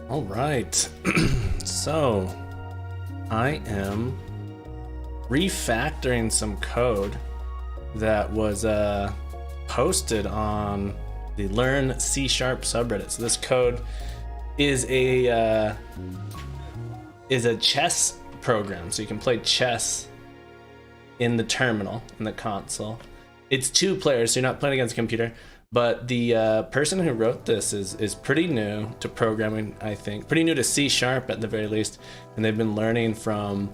All right. So I am refactoring some code that was posted on the Learn C# subreddit. So this code is a chess program, so you can play chess in the terminal, in the console. It's 2 players, so you're not playing against a computer. But the person who wrote this is pretty new to programming, I think. Pretty new to C# at the very least. And they've been learning from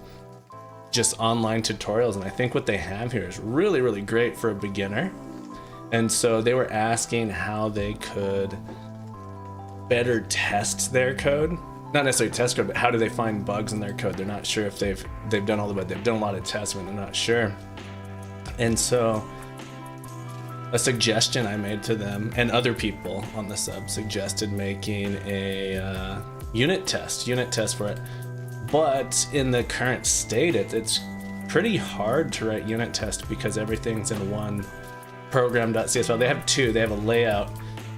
just online tutorials. And I think what they have here is really, really great for a beginner. And so they were asking how they could better test their code. Not necessarily test code, but how do they find bugs in their code? They're not sure if they've done all the bugs. They've done a lot of tests, but they're not sure. And so a suggestion I made to them, and other people on the sub suggested making a unit test for it. But in the current state, it's pretty hard to write unit test because everything's in one program.cs file. They have 2. They have a layout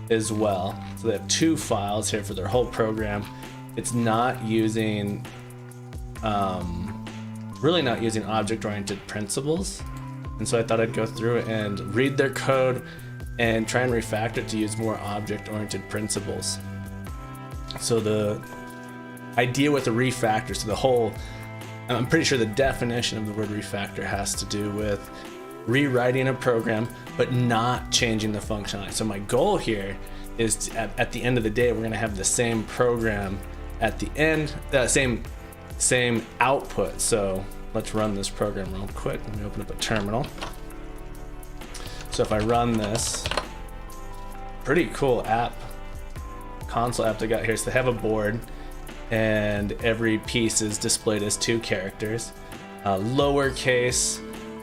as well. So they have 2 files here for their whole program. It's not using, really not using object-oriented principles. And so I thought I'd go through and read their code and try and refactor it to use more object-oriented principles. So the idea with a refactor, so the whole, I'm pretty sure the definition of the word refactor has to do with rewriting a program, but not changing the functionality. So my goal here is to, at the end of the day, we're gonna have the same program at the end, same output. So let's run this program real quick. Let me open up a terminal. So if I run this, pretty cool app, console app they got here. So they have a board and every piece is displayed as 2 characters. Lowercase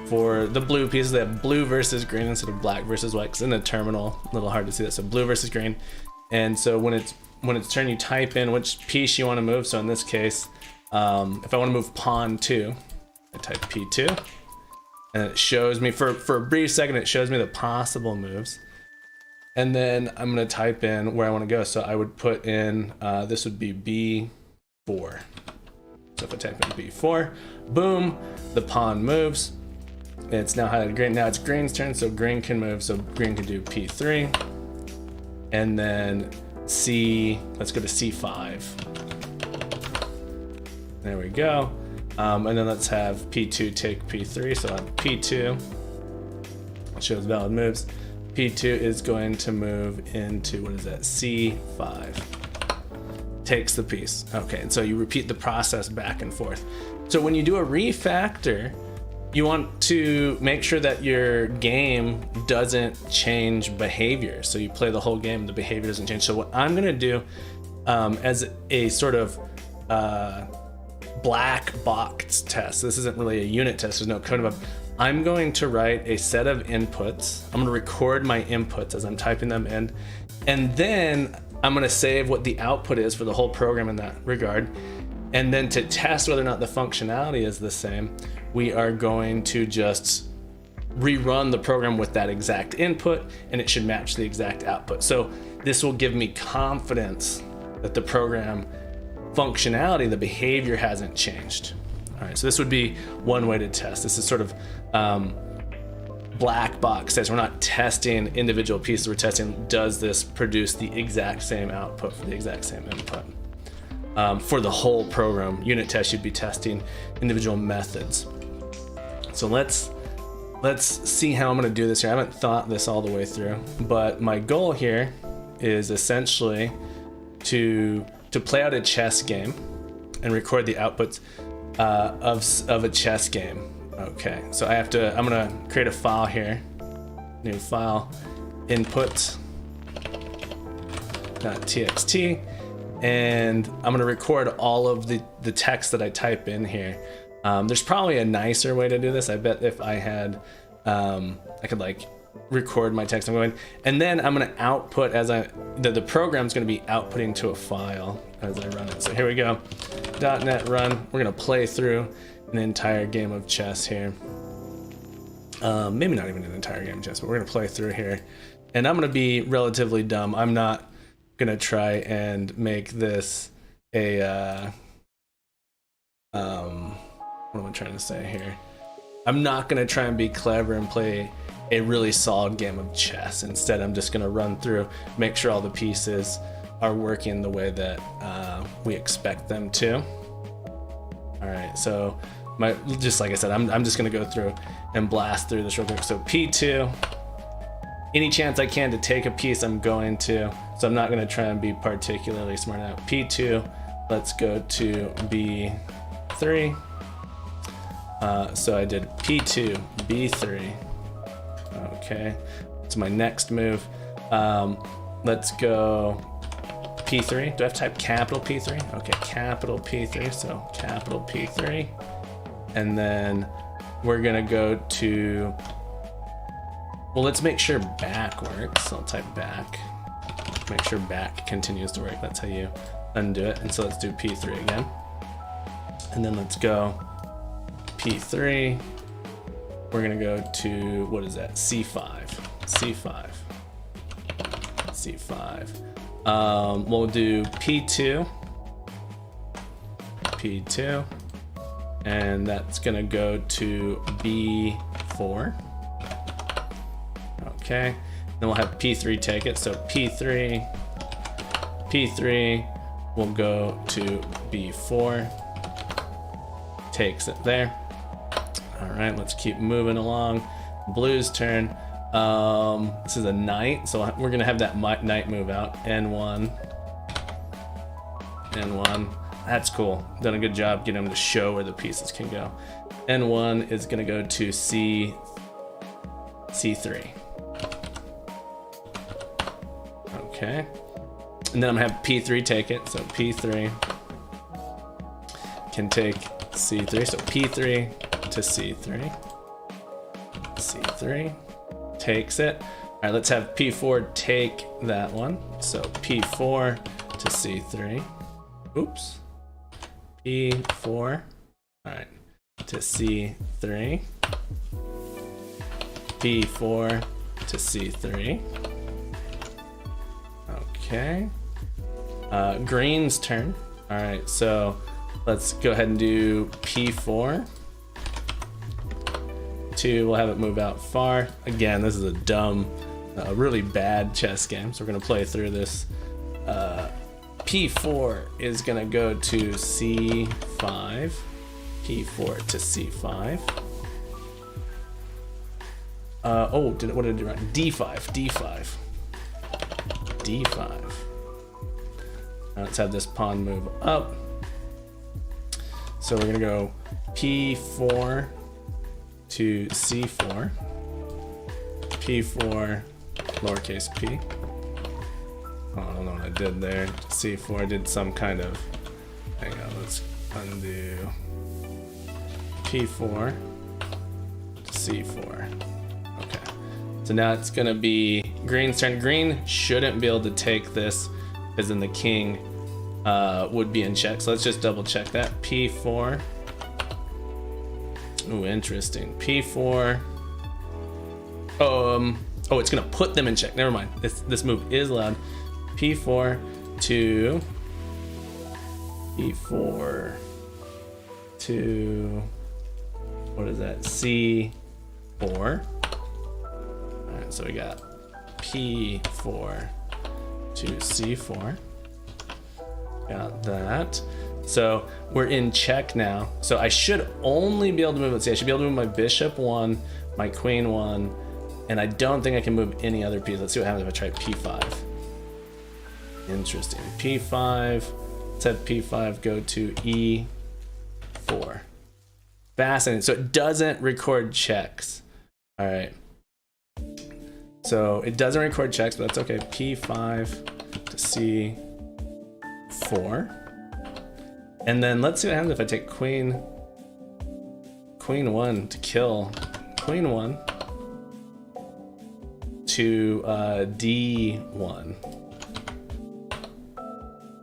for the blue pieces, they have blue versus green instead of black versus white, because in the terminal, a little hard to see that. So blue versus green. And so when it's turn, you type in which piece you want to move. So in this case, if I want to move pawn 2, I type P2, and it shows me, for a brief second, it shows me the possible moves. And then I'm going to type in where I want to go. So I would put in, this would be B4. So if I type in B4, boom, the pawn moves. It's now highlighted green. Now it's green's turn, so green can move. So green can do P3. And then let's go to C5. There we go. And then let's have P2 take P3. So on P2, it shows valid moves. P2 is going to move into, what is that, C5. Takes the piece. Okay, and so you repeat the process back and forth. So when you do a refactor, you want to make sure that your game doesn't change behavior. So you play the whole game, the behavior doesn't change. So what I'm gonna do as a sort of black box test, this isn't really a unit test, there's no code above, I'm going to write a set of inputs. I'm gonna record my inputs as I'm typing them in, and then I'm gonna save what the output is for the whole program in that regard. And then to test whether or not the functionality is the same, we are going to just rerun the program with that exact input, and it should match the exact output. So this will give me confidence that the program functionality, the behavior hasn't changed. All right, so this would be one way to test. This is sort of black box test. We're not testing individual pieces. We're testing, does this produce the exact same output for the exact same input? For the whole program, unit test, you'd be testing individual methods. So let's see how I'm gonna do this here. I haven't thought this all the way through, but my goal here is essentially to play out a chess game and record the outputs of a chess game. Okay, so I'm gonna create a file here, new file, input.txt, and I'm gonna record all of the text that I type in here. There's probably a nicer way to do this. I bet if I had, I could like record my text I'm going, and then I'm gonna output as the program's gonna be outputting to a file as I run it. So here we go, .NET run. We're gonna play through an entire game of chess here. Maybe not even an entire game of chess, but we're gonna play through here. And I'm gonna be relatively dumb. I'm not gonna try and make this a what am I trying to say here? I'm not gonna try and be clever and play a really solid game of chess. Instead, I'm just gonna run through, make sure all the pieces are working the way that we expect them to. All right, so just like I said, I'm just gonna go through and blast through this real quick. So P2, any chance I can to take a piece, I'm going to. So I'm not gonna try and be particularly smart now. P2, let's go to B3. So I did P2, B3. Okay, it's my next move. Let's go P3. Do I have to type capital P3? Okay, capital P3. So capital P3. And then we're gonna go to, well, let's make sure back works. I'll type back. Make sure back continues to work. That's how you undo it. And so let's do P3 again. And then let's go P3. We're gonna go to, what is that? C5. C5. C5. We'll do P2. P2. And that's gonna go to B4. Okay. Then we'll have P3 take it. So P3. P3 will go to B4. Takes it there. All right, let's keep moving along. Blue's turn. This is a knight, so we're gonna have that knight move out. N1. N1. That's cool. Done a good job getting them to show where the pieces can go. N1 is gonna go to C3. Okay. And then I'm gonna have P3 take it. So P3 can take C3. So P3 to C3. C3 takes it. All right, let's have P4 take that one. So P4 to C3. Oops. P4. All right, to C3. P4 to C3. Okay. Green's turn. All right, so let's go ahead and do P4. 2, we'll have it move out far. Again, this is a dumb, really bad chess game, so we're gonna play through this. P4 is gonna go to C5. P4 to C5. What did I do right? D5, D5. D5. Now let's have this pawn move up. So we're gonna go P4 to C4. P4, lowercase p. Oh, I don't know what I did there. C4, I did some kind of, hang on, let's undo. P4 to C4. Okay. So now it's gonna be Green's turn. Green shouldn't be able to take this, because then the king would be in check. So let's just double check that. P4. Ooh, interesting. P4. Oh, it's gonna put them in check. Never mind. This move is allowed. P4 to P4 to, what is that? C4. All right, so we got P4 to C4. Got that. So we're in check now. So I should only be able to move, let's see, I should be able to move my bishop 1, my queen 1, and I don't think I can move any other piece. Let's see what happens if I try P5. Interesting. P5, let's have P5 go to E4. Fascinating. So it doesn't record checks. All right. So it doesn't record checks, but that's okay. P5 to C4. And then let's see what happens if I take queen 1 to kill queen 1 to D1.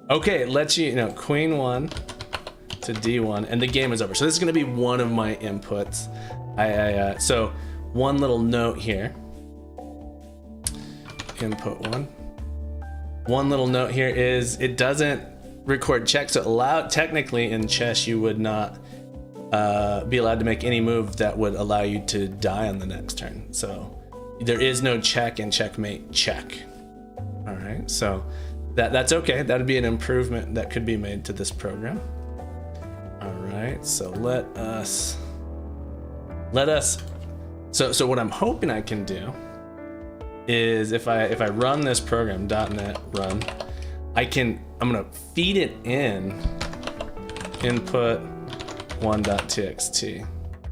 Okay, it lets you know, queen 1 to D1, and the game is over. So this is going to be one of my inputs. So one little note here. Input 1. One little note here is it doesn't record check. So technically in chess, you would not be allowed to make any move that would allow you to die on the next turn. So there is no check in checkmate check. All right, so that's okay. That'd be an improvement that could be made to this program. All right, so let us. So what I'm hoping I can do is if I run this program .NET run, I'm gonna feed it in input 1.txt.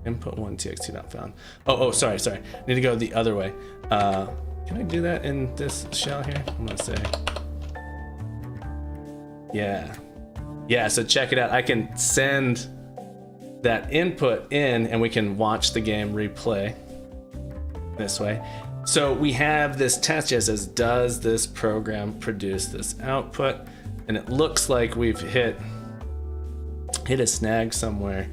Input 1.txt not found. Oh, sorry. I need to go the other way. Can I do that in this shell here? I'm gonna say. Yeah, so check it out. I can send that input in and we can watch the game replay this way. So we have this test that says, does this program produce this output? And it looks like we've hit a snag somewhere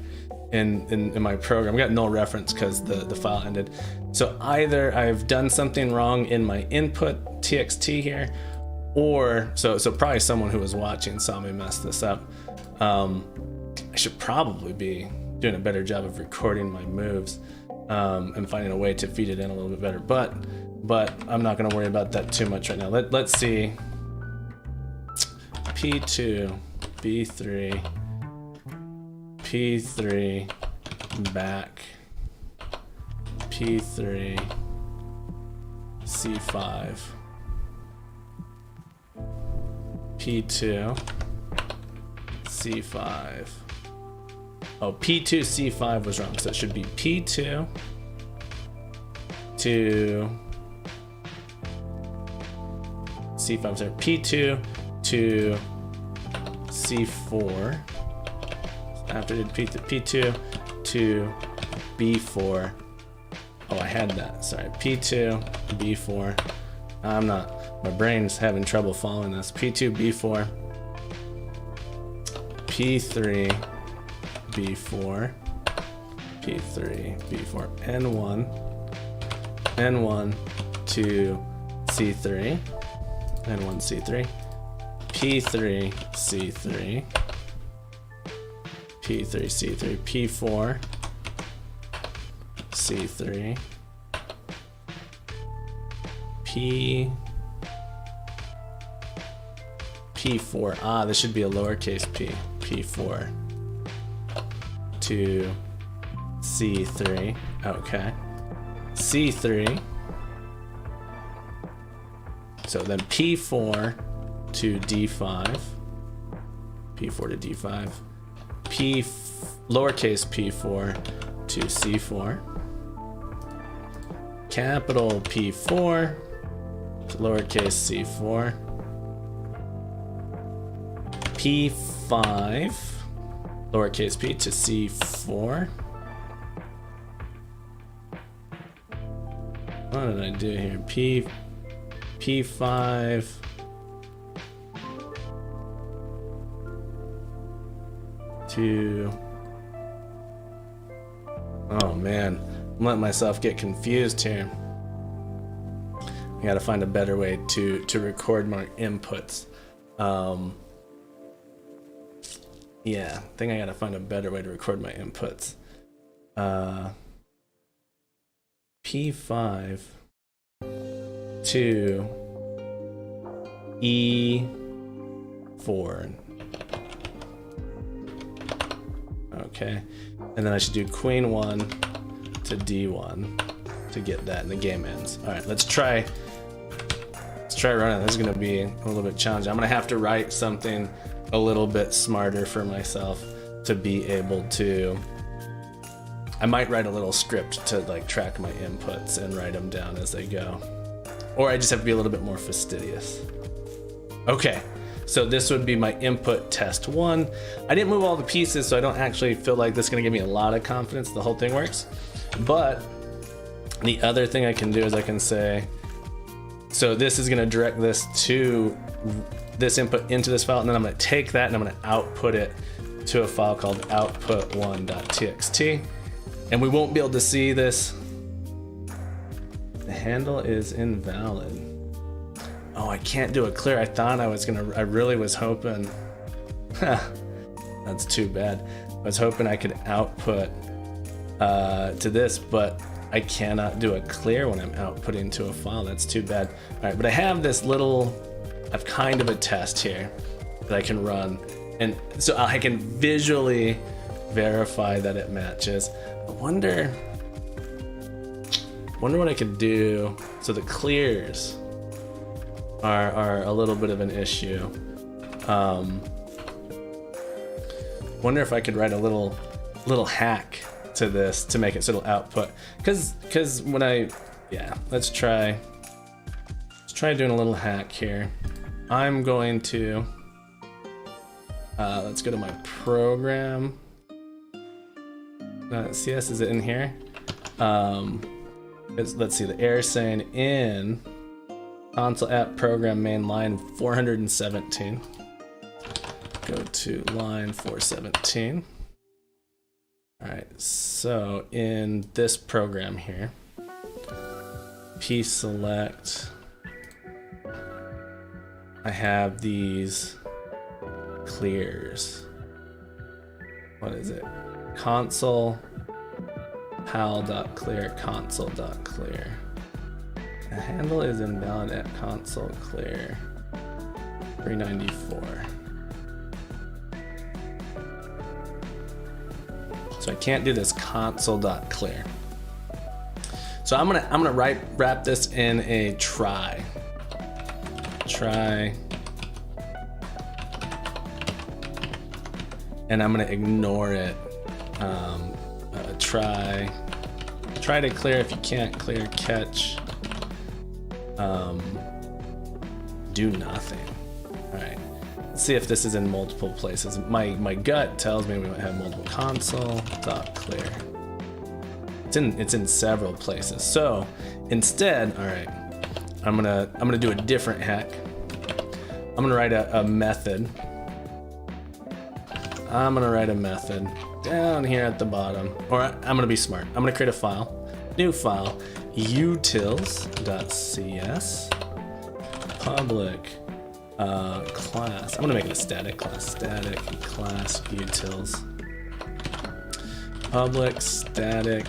in my program. I got null reference because the file ended. So either I've done something wrong in my input txt here, or so probably someone who was watching saw me mess this up. I should probably be doing a better job of recording my moves and finding a way to feed it in a little bit better. But I'm not going to worry about that too much right now. Let's see. P2, B3, P3, back, P3, C5, P2, C5. Oh, P2, C5 was wrong, so it should be P2 to C5, sorry, P2 to C4. After I did P2 to B4. Oh, I had that, sorry. P2, B4. My brain's having trouble following this. P2, B4. P3, B4, P3, B4, N1 to C3, N1, C3, P3, C3, P3, C3, P4, C3, P4. Ah, this should be a lowercase p. P4 to C3. Okay. C3. So then P4 to D5. P4 to D5. Lowercase p4 to C4. Capital P4 to lowercase c4. P5 lowercase p to C4. What did I do here? P5 to, oh man, I'm letting myself get confused here. I gotta find a better way to record my inputs. Yeah, I think I gotta find a better way to record my inputs. P5 to E4. Okay, and then I should do Queen 1 to D1 to get that, and the game ends. All right, let's try running. This is gonna be a little bit challenging. I'm gonna have to write something a little bit smarter for myself to be able to. I might write a little script to like track my inputs and write them down as they go, or I just have to be a little bit more fastidious. Okay, so this would be my input test 1. I didn't move all the pieces, so I don't actually feel like this is gonna give me a lot of confidence the whole thing works. But the other thing I can do is I can say, so this is gonna direct this to this input into this file, and then I'm gonna take that and I'm gonna output it to a file called output1.txt, and we won't be able to see this. The handle is invalid. Oh, I can't do a clear. I thought I was gonna, I really was hoping. That's too bad. I was hoping I could output to this, but I cannot do a clear when I'm outputting to a file. That's too bad. All right, but I have this little, I've kind of a test here that I can run. And so I can visually verify that it matches. I wonder what I could do. So the clears are a little bit of an issue. Wonder if I could write a little hack to this to make it so it'll output. Cause when let's try doing a little hack here. I'm going to let's go to my program. CS, is it in here? Let's see, the error saying in console app program main line 417. Go to line 417. All right, so in this program here, p select, I have these clears. What is it? Console pal.clear, console.clear. The handle is invalid at console clear 394. So I can't do this console.clear. So I'm gonna wrap this in a try. And I'm gonna ignore it. Try to clear. If you can't clear, catch. Do nothing. All right. Let's see if this is in multiple places. My gut tells me we might have multiple console.clear. It's in several places. So instead, all right, I'm gonna do a different hack. I'm gonna write a method. I'm gonna write a method down here at the bottom, or I'm gonna be smart. I'm gonna create a file, new file, utils.cs, public class. I'm gonna make it a static class utils, public static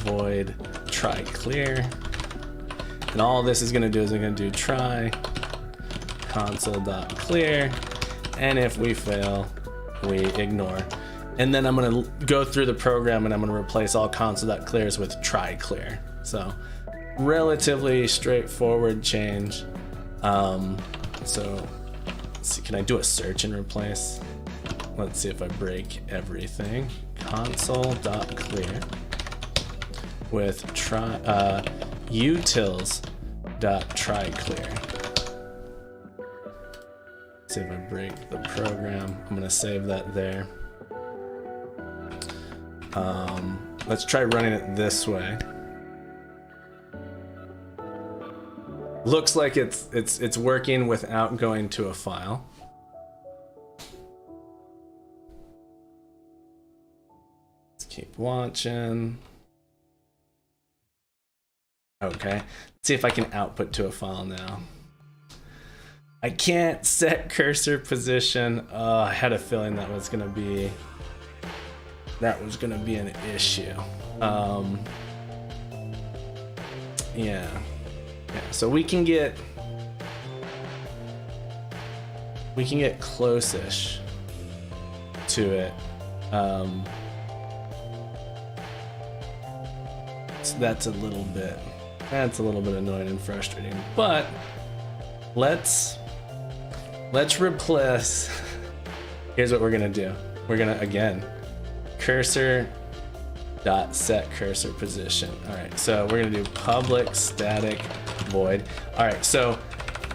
void try clear, and all this is gonna do is I'm gonna do try console.clear, and if we fail, we ignore. And then I'm gonna go through the program and I'm gonna replace all console.clears with try clear. So relatively straightforward change. So let's see, can I do a search and replace? Let's see if I break everything. Console.clear with utils.tryclear. See if I break the program. I'm gonna save that there. Let's try running it this way. Looks like it's working without going to a file. Let's keep watching. Okay, let's see if I can output to a file now. I can't set cursor position. Oh, I had a feeling that was gonna be an issue. Yeah. So we can get close-ish to it. So that's a little bit annoying and frustrating. But let's replace. Here's what we're gonna do. We're gonna again cursor dot set cursor position. All right, so we're gonna do public static void. All right, so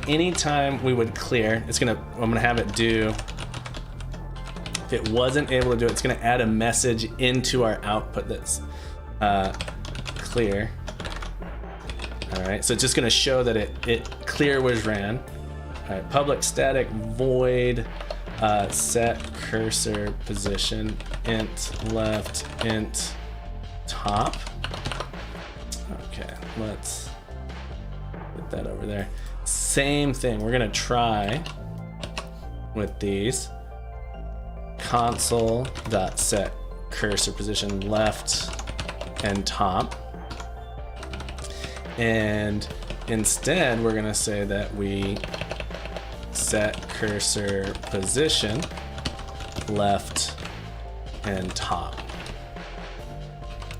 anytime we would clear, I'm gonna have it do. If it wasn't able to do it, it's gonna add a message into our output that's clear. All right, so it's just gonna show that it clear was ran. All right, public static void set cursor position int left int top. Okay, let's get that over there. same thing. We're gonna try with these console.set cursor position left and top. And instead, we're gonna say that we set cursor position left and top.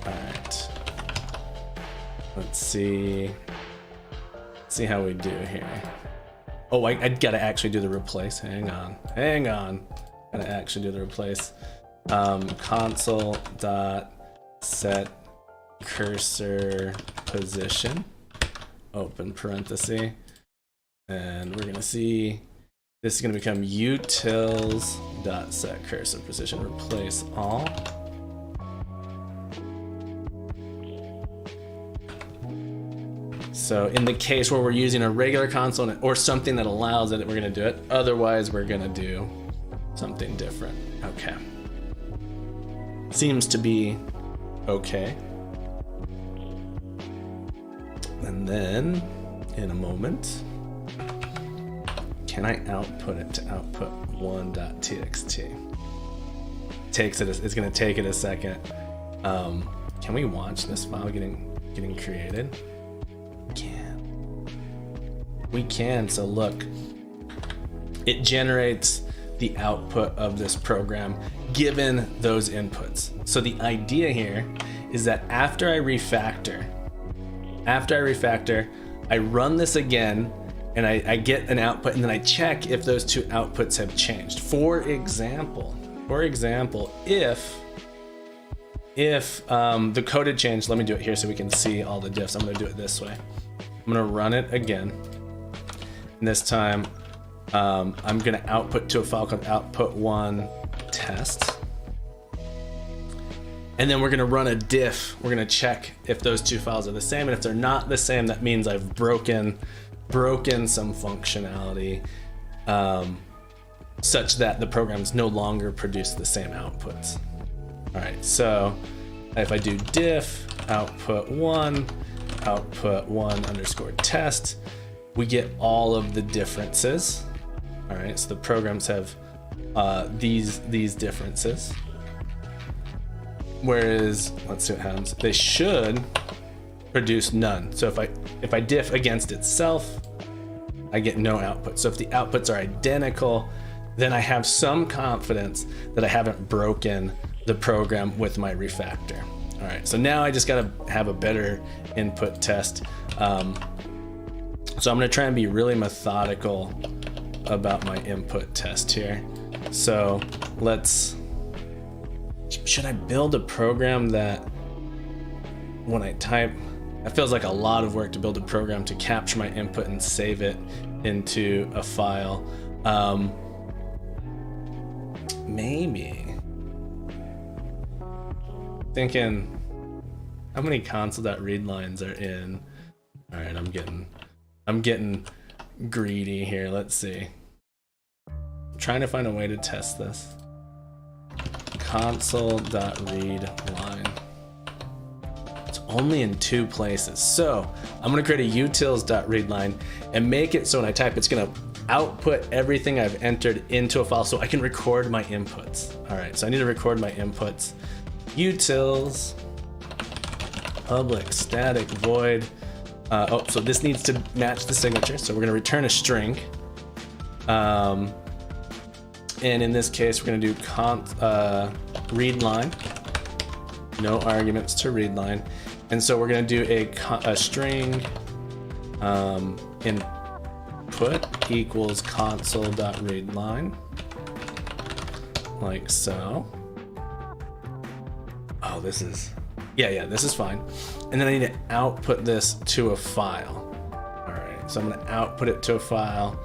All right. Let's see how we do here. Oh, I gotta actually do the replace. Hang on. Gotta actually do the replace. Console dot set cursor position, open parenthesis, and we're gonna see this is gonna become utils dot set cursor position, replace all. So in the case where we're using a regular console or something that allows it, we're gonna do it. Otherwise, we're gonna do something different. Okay. Seems to be okay. And then, in a moment, can I output it to output one.txt? It's gonna take it a second. Can we watch this file getting created? We can. So look, it generates the output of this program given those inputs. So the idea here is that after I refactor, I run this again and I get an output, and then I check if those two outputs have changed. For example, if the code had changed, let me do it here so we can see all the diffs. I'm gonna do it this way. I'm gonna run it again. And this time, I'm gonna output to a file called output1 test. And then we're gonna run a diff. We're gonna check if those two files are the same. And if they're not the same, that means I've broken some functionality such that the programs no longer produce the same outputs. All right, so if I do diff output1 underscore test, we get all of the differences. All right, so the programs have these differences. Whereas, let's see what happens. They should produce none. So if I diff against itself, I get no output. So if the outputs are identical, then I have some confidence that I haven't broken the program with my refactor. All right, so now I just gotta have a better input test. So I'm gonna try and be really methodical about my input test here. So should I build a program that when I type, it feels like a lot of work to build a program to capture my input and save it into a file. Maybe. Thinking, how many console.read lines are in? All right, I'm getting greedy here. Let's see. I'm trying to find a way to test this. Console.read line. It's only in 2 places. So I'm gonna create a utils.readline and make it so when I type, it's gonna output everything I've entered into a file so I can record my inputs. All right, so I need to record my inputs. Utils, public static void. So this needs to match the signature. So we're gonna return a string. And in this case, we're gonna do read line, no arguments to read line. And so we're gonna do a string input equals console.readline, like so. Oh, this is fine. And then I need to output this to a file. All right, so I'm gonna output it to a file.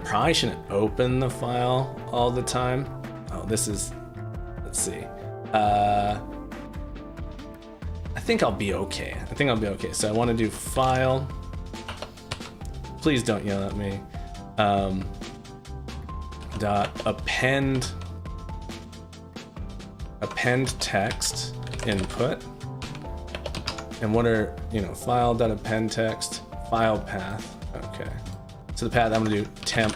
Probably shouldn't open the file all the time. Oh, let's see. I think I'll be okay. So I want to do file. Please don't yell at me. Dot append text input. And what are, file.append text file path. Okay. So the path I'm gonna do temp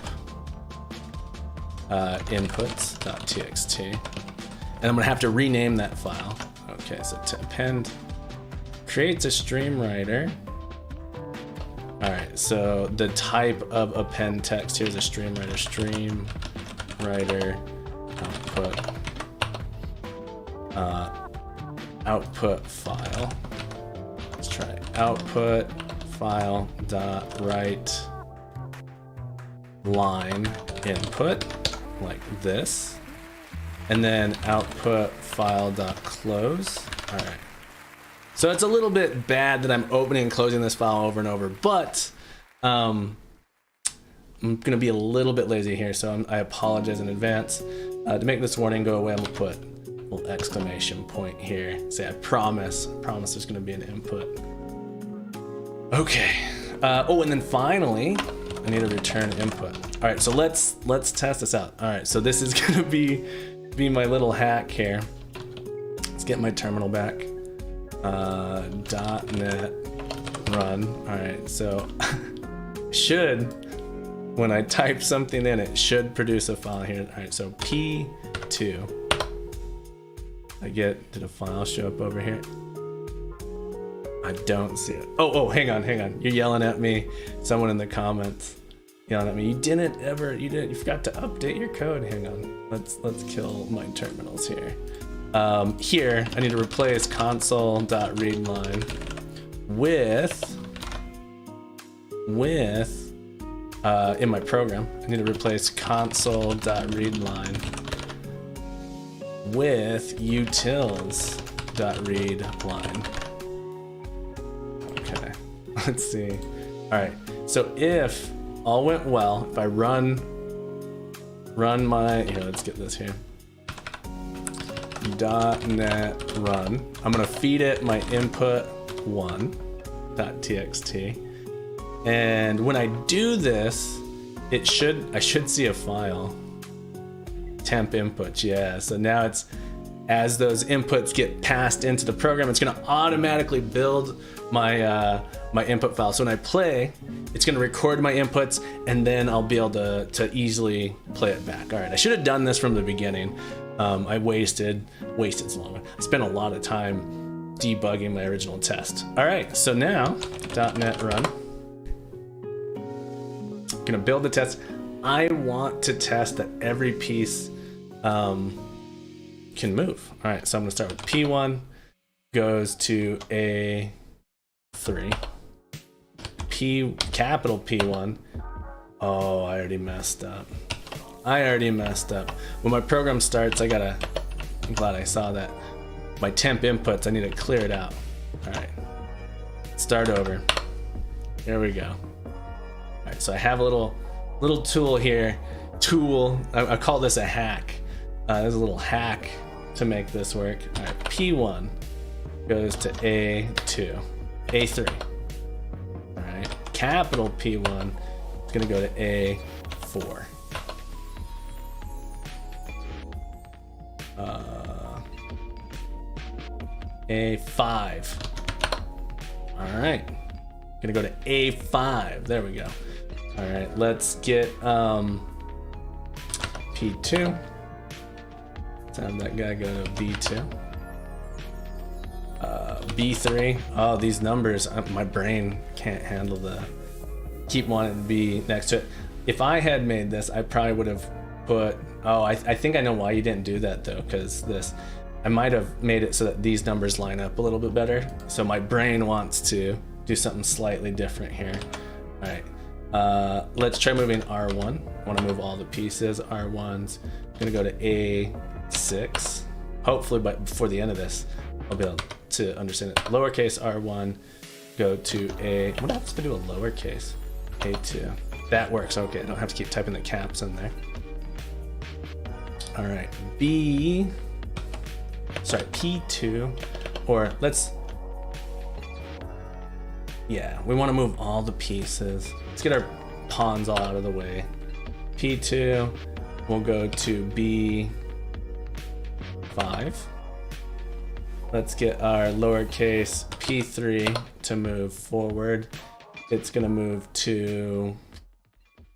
inputs.txt, and I'm gonna have to rename that file. Okay, so to append creates a stream writer. All right, so the type of append text here's a stream writer. Stream writer output file. Let's try output file dot write line input like this, and then output file dot close. All right. So it's a little bit bad that I'm opening and closing this file over and over, but I'm gonna be a little bit lazy here, so I apologize in advance. To make this warning go away, I'm gonna put a little exclamation point here. Say I promise there's gonna be an input. Okay. Oh, and then finally, I need a return input. All right, so let's test this out. All right, so this is gonna be my little hack here. Let's get my terminal back. .NET run. All right, so when I type something in, it should produce a file here. All right, so P2. Did a file show up over here? I don't see it. Oh, hang on. You're yelling at me. Someone in the comments yelling at me. You forgot to update your code. Hang on. Let's kill my terminals here. Here, I need to replace console.readline with in my program, I need to replace console.readline with utils.readline. Okay, let's see. All right, so if all went well, if I run my, here, let's get this here. .NET run. I'm gonna feed it my input1.txt, and when I do this, I should see a file. Temp inputs, yeah. So now it's, as those inputs get passed into the program, it's gonna automatically build my my input file. So when I play, it's gonna record my inputs, and then I'll be able to easily play it back. All right, I should have done this from the beginning. I wasted so long. I spent a lot of time debugging my original test. All right, so now .NET run. Gonna build the test. I want to test that every piece can move. All right, so I'm gonna start with P1 goes to A3. Capital P1. Oh, I already messed up. When my program starts, I'm glad I saw that. My temp inputs, I need to clear it out. All right, start over. Here we go. All right, so I have a little tool here. I call this a hack. There's a little hack to make this work. All right, P1 goes to A2, A3. All right, capital P1 is gonna go to A4. A5. All right, gonna go to A5. There we go. All right, let's get P2. Let's have that guy go to B2. B3. Oh, these numbers, my brain can't handle keep wanting to be next to it. If I had made this, I probably would have put, I think I know why you didn't do that though, because I might have made it so that these numbers line up a little bit better. So my brain wants to do something slightly different here. All right, let's try moving R1. I want to move all the pieces. R1's gonna go to A6. Hopefully, before the end of this, I'll be able to understand it. Lowercase R1 go to what happens to do a lowercase? A2. That works. Okay, I don't have to keep typing the caps in there. All right, P2, or we want to move all the pieces. Let's get our pawns all out of the way. P2 will go to B5. Let's get our lowercase P3 to move forward. it's gonna move to,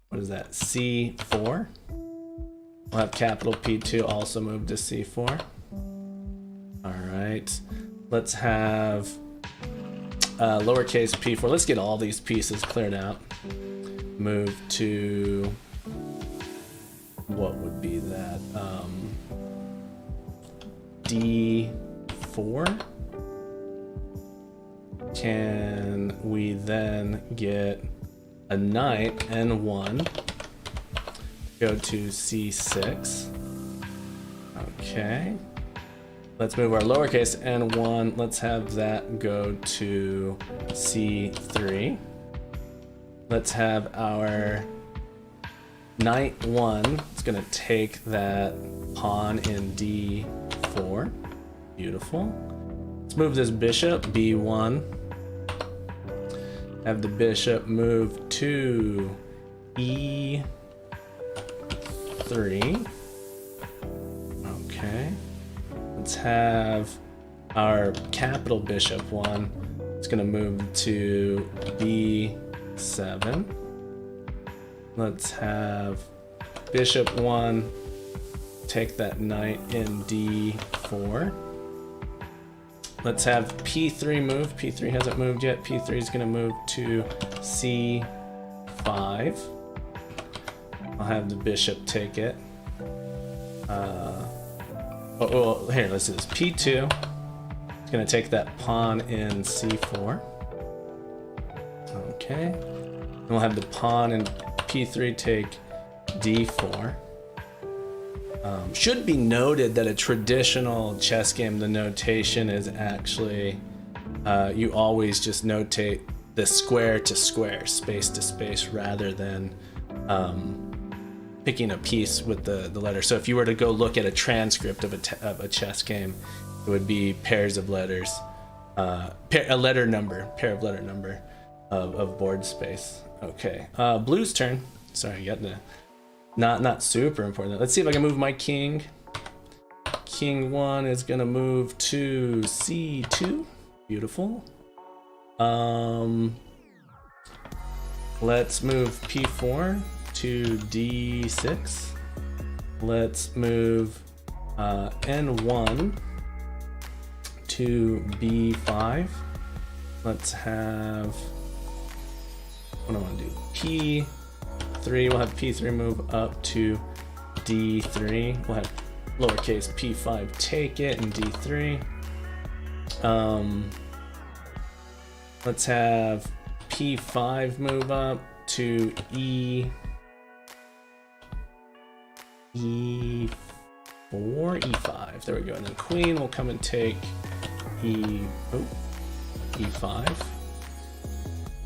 what is that, C4. We'll have capital P2 also move to C4. All right, let's have lowercase p4. Let's get all these pieces cleared out. Move to, what would be that? D4. Can we then get a knight N1? Go to C6. Okay. Let's move our lowercase n1. Let's have that go to C3. Let's have our knight 1. It's going to take that pawn in D4. Beautiful. Let's move this bishop, B1. Have the bishop move to E3. Okay. Let's have our capital bishop 1. It's going to move to B7. Let's have bishop 1 take that knight in D4. Let's have P3 move. P3 hasn't moved yet. P3 is going to move to C5. I'll have the bishop take it. Here, let's do this. P2. It's going to take that pawn in C4. Okay. And we'll have the pawn in P3 take D4. Should be noted that a traditional chess game, the notation is actually, you always just notate the square to square, space to space, rather than picking a piece with the letter. So if you were to go look at a transcript of a chess game, it would be pairs of letters, a letter number, pair of letter number of board space. Okay, blue's turn. Sorry, you got the not super important. Let's see if I can move my king. King 1 is gonna move to C2. Beautiful. Let's move P4 to D6. Let's move N1 to B5. Let's have, what do I want to do? P3. We'll have P3 move up to D3. We'll have lowercase p5 take it in D3. Let's have P5 move up to E4, E5. There we go. And then queen will come and take E5.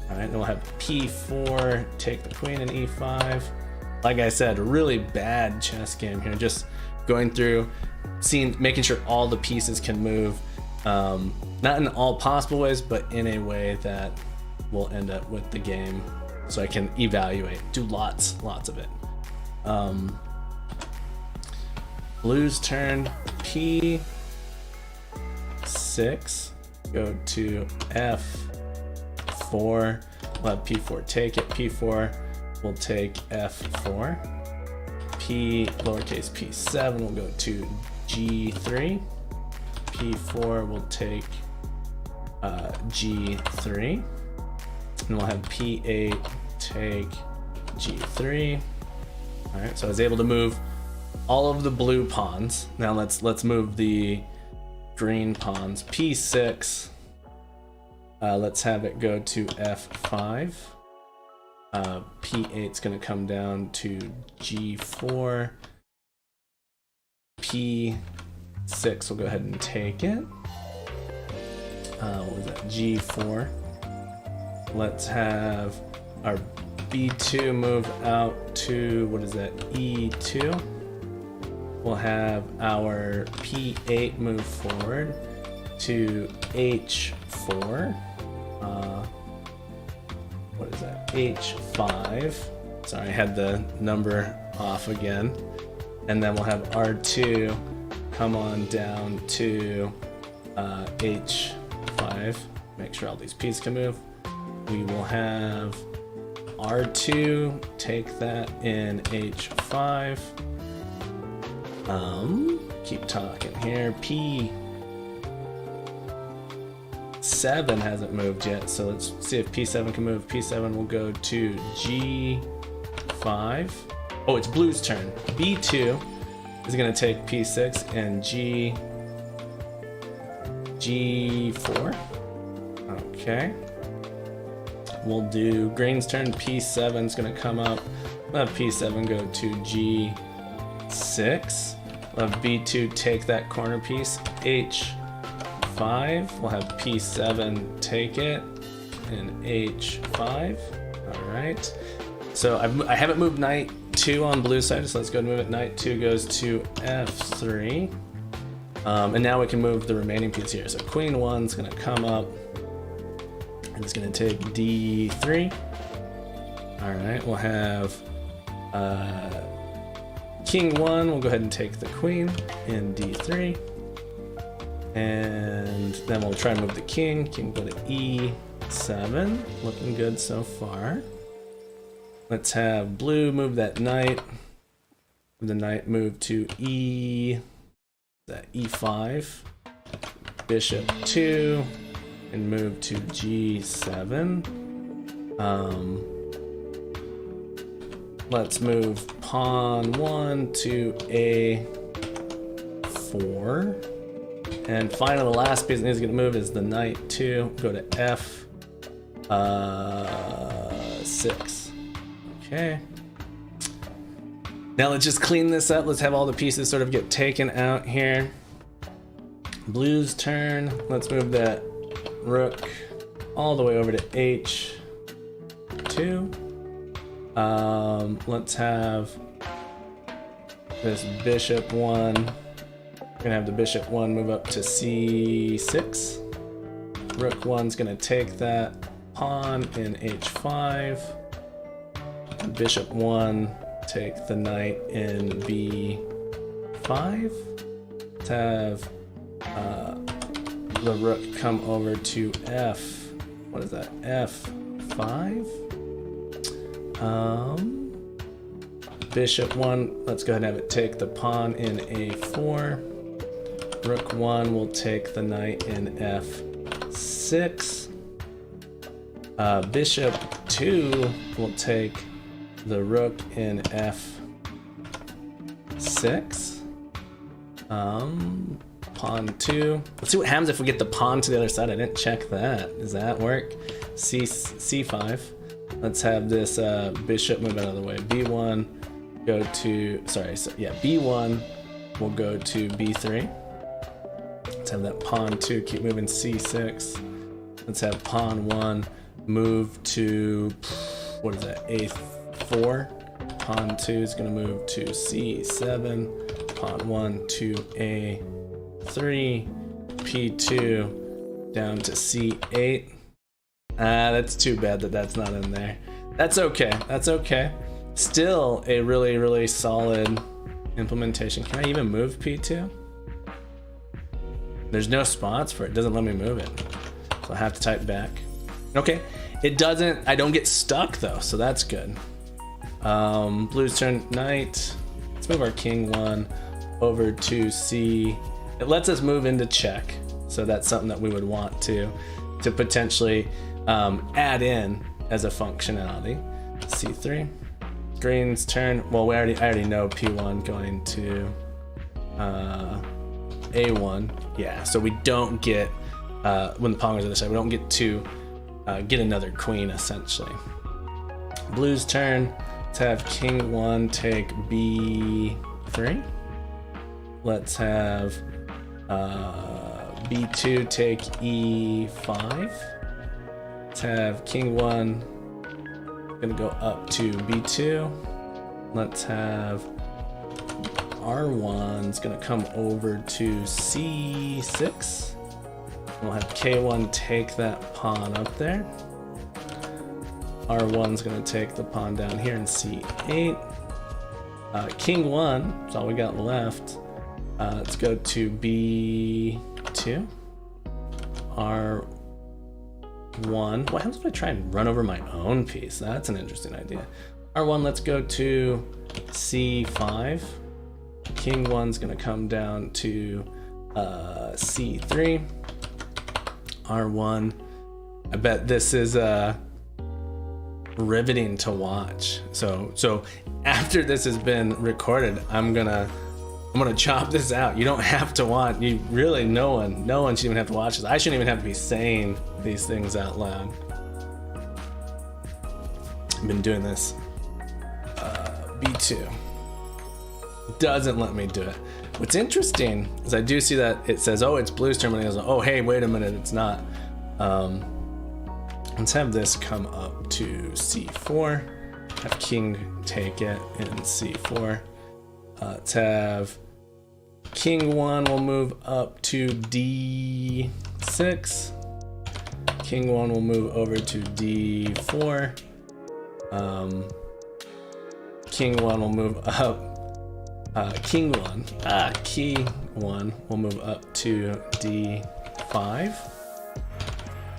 All right, and we'll have P4 take the queen in E5. Like I said, a really bad chess game here. Just going through, making sure all the pieces can move. Not in all possible ways, but in a way that will end up with the game, so I can evaluate, do lots of it. Blue's turn. P6. Go to F4. We'll have P4 take it. P4 will take F4. Lowercase p7 will go to G3. P4 will take G3. And we'll have P8 take G3. All right, so I was able to move all of the blue pawns. Now let's move the green pawns. P6. Let's have it go to F5. P8 is going to come down to G4. P6 will go ahead and take it. What was that? G4. Let's have our B2 move out to, what is that? E2. We'll have our P8 move forward to H4. What is that? H5. Sorry, I had the number off again. And then we'll have R2 come on down to H5. Make sure all these pieces can move. we will have R2 take that in H5. Keep talking here. P7 hasn't moved yet, so let's see if P7 can move. P7 will go to G5. Oh, it's blue's turn. B2 is going to take P6 and G4. Okay. We'll do green's turn. P7 is going to come up. We'll have P7 go to G6. We'll have B2 take that corner piece. H5. We'll have P7 take it in H5. All right. So I haven't moved knight 2 on blue side, so let's go and move it. Knight 2 goes to F3. And now we can move the remaining piece here. So queen 1's going to come up. And it's going to take D3. All right. We'll have king 1. We'll go ahead and take the queen in D3. And then we'll try and move the king. King go to E7. Looking good so far. Let's have blue move that knight. The knight move to E5. Bishop 2. And move to G7. Let's move pawn 1 to A4. And finally, the last piece that needs to get moved is the knight 2. Go to F6. Okay. Now let's just clean this up. Let's have all the pieces sort of get taken out here. Blue's turn. Let's move that rook all the way over to H2. Let's have this bishop 1. We're gonna have the bishop 1 move up to C6. Rook 1's gonna take that pawn in H5. Bishop 1 take the knight in B5. Let's have the rook come over to what is that? F5. Bishop 1, let's go ahead and have it take the pawn in A4. Rook 1 will take the knight in F6. Bishop 2 will take the rook in F6. Pawn 2. Let's see what happens if we get the pawn to the other side. I didn't check that. Does that work? C5. Let's have this bishop move out of the way. B1 go to, B1 will go to B3. Let's have that pawn 2 keep moving C6. Let's have pawn 1 move to, what is that, A4. Pawn 2 is going to move to C7. Pawn 1 to A3. P2 down to C8. That's too bad that that's not in there. That's okay. That's okay. Still a really, really solid implementation. Can I even move P2? There's no spots for it. It doesn't let me move it. So I have to type back. Okay. It doesn't, I don't get stuck though, so that's good. Blue's turn, knight. Let's move our king 1 over to C. It lets us move into check. So that's something that we would want to potentially add in as a functionality. C3. Green's turn. Well, I already know P1 going to A1. Yeah, so we don't get when the pawn goes to the other side, we don't get to get another queen essentially. Blue's turn. Let's have king 1 take B3. Let's have B2 take E5. Let's have king 1 gonna go up to B2. Let's have R1's gonna come over to C6. We'll have K1 take that pawn up there. R1's gonna take the pawn down here in C8. King 1 is all we got left. Let's go to B2. R1. What happens if I try and run over my own piece? That's an interesting idea. R1, let's go to C5. King 1's gonna come down to C3. R1. I bet this is riveting to watch. So after this has been recorded, I'm gonna chop this out. You don't have to watch. You really, no one should even have to watch this. I shouldn't even have to be saying these things out loud. I've been doing this. B2 doesn't let me do it. What's interesting is I do see that it says, oh, it's blue's turn. Oh, hey, wait a minute, it's not. Let's have this come up to C4. Have king take it in C4. Let's have king 1 will move up to D6. King 1 will move over to D4. King 1 will move up. King 1 will move up to D5.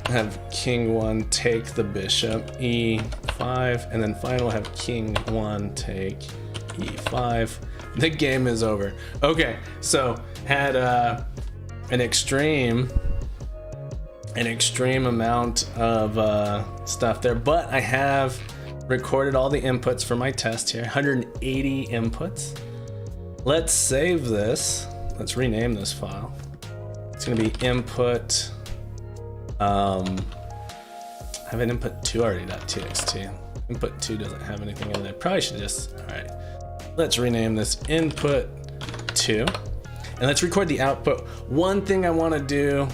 Have king 1 take the bishop, E5, and then finally we'll have king 1 take E5. The game is over. Okay, so had an extreme amount of stuff there, but I have recorded all the inputs for my test here. 180 inputs. Let's save this. Let's rename this file. It's gonna be input. I have an input 2 already.txt. Input 2 doesn't have anything in there. Probably should just, all right. Let's rename this input 2. And let's record the output. One thing I wanna do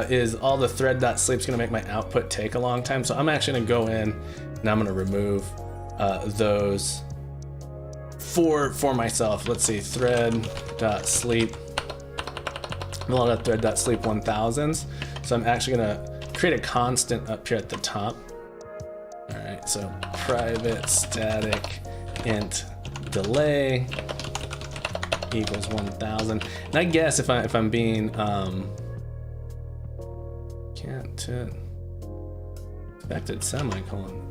is all the thread.sleep is gonna make my output take a long time. So I'm actually gonna go in and I'm gonna remove those for myself. Let's see, thread.sleep. A lot of thread.sleep 1000s. So I'm actually gonna create a constant up here at the top. All right, so private static int delay equals 1000. And I guess if I'm being expected semicolon.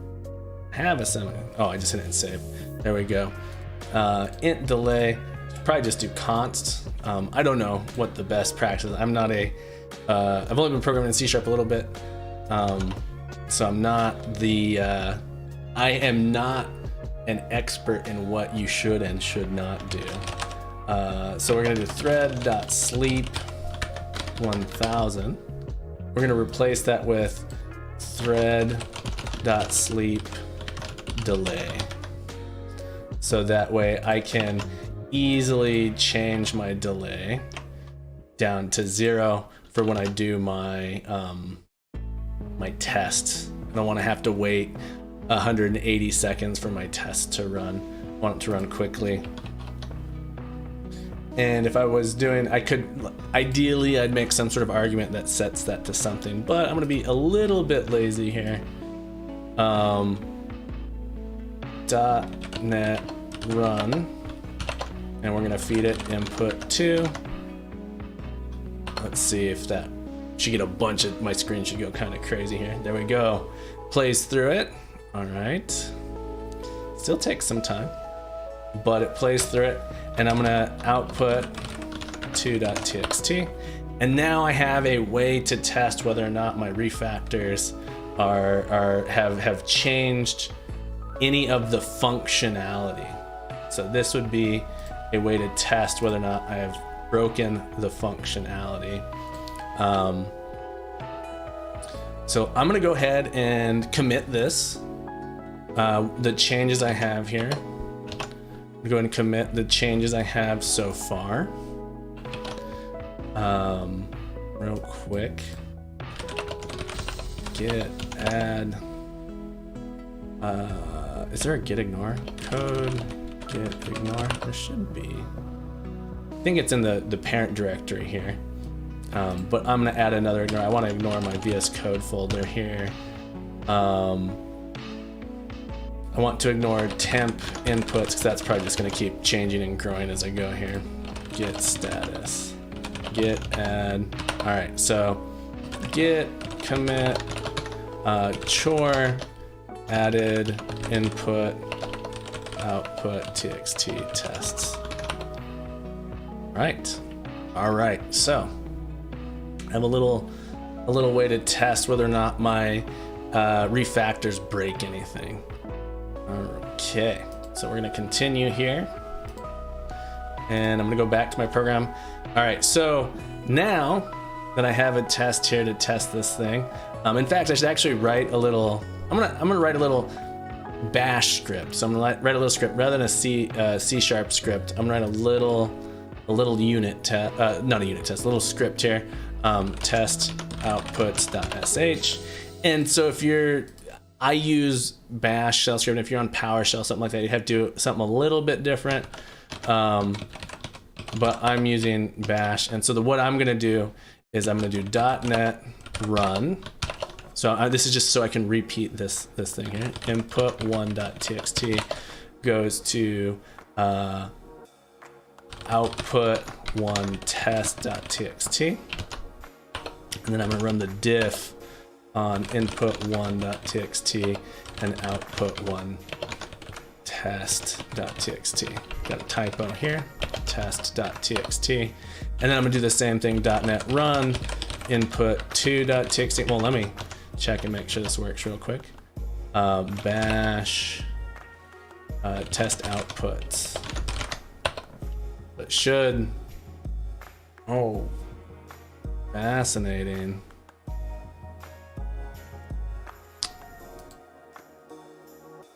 Have a semicolon. Oh, I just hit it and save. There we go. Int delay. Probably just do const. I don't know what the best practice is. I'm not a I've only been programming in C# a little bit, so I'm not the I am not an expert in what you should and should not do. So we're gonna do thread.sleep 1000. We're gonna replace that with thread.sleep delay, so that way I can easily change my delay down to 0 for when I do my my test. I don't want to have to wait 180 seconds for my test to run. I want it to run quickly. And if I was doing, I could, ideally I'd make some sort of argument that sets that to something, but I'm gonna be a little bit lazy here. .NET run, and we're gonna feed it input 2. Let's see if that should get a bunch of, my screen should go kind of crazy here. There we go. Plays through it. All right. Still takes some time, but it plays through it. And I'm gonna output 2.txt. And now I have a way to test whether or not my refactors have changed any of the functionality. So this would be a way to test whether or not I have broken the functionality. So I'm gonna go ahead and commit this, the changes I have here. I'm going to commit the changes I have so far. Real quick. Git add. Is there a git ignore code? Git ignore. There should be. I think it's in the parent directory here. But I'm gonna add another ignore. I want to ignore my VS Code folder here. I want to ignore temp inputs because that's probably just going to keep changing and growing as I go here. Git status, git add. All right, so git commit chore added input output txt tests. All right. So I have a little way to test whether or not my refactors break anything. Okay. So we're gonna continue here, and I'm gonna go back to my program. All right. So now that I have a test here to test this thing, in fact, I should actually write a little. I'm gonna write a little bash script. So I'm gonna write a little script rather than a C# script. I'm gonna write a little unit test, not a unit test, a little script here. Test outputs.sh. And so I use bash shell script. If you're on PowerShell, something like that, you have to do something a little bit different. But I'm using bash. And so what I'm gonna do is I'm gonna do .NET run. So this is just so I can repeat this thing here. Input one.txt goes to output one test.txt, and then I'm gonna run the diff on input one.txt and output one test.txt. Got a typo here, test.txt, and then I'm gonna do the same thing. .NET run input two.txt. Well, let me check and make sure this works real quick. Bash test outputs. It should. Oh, fascinating.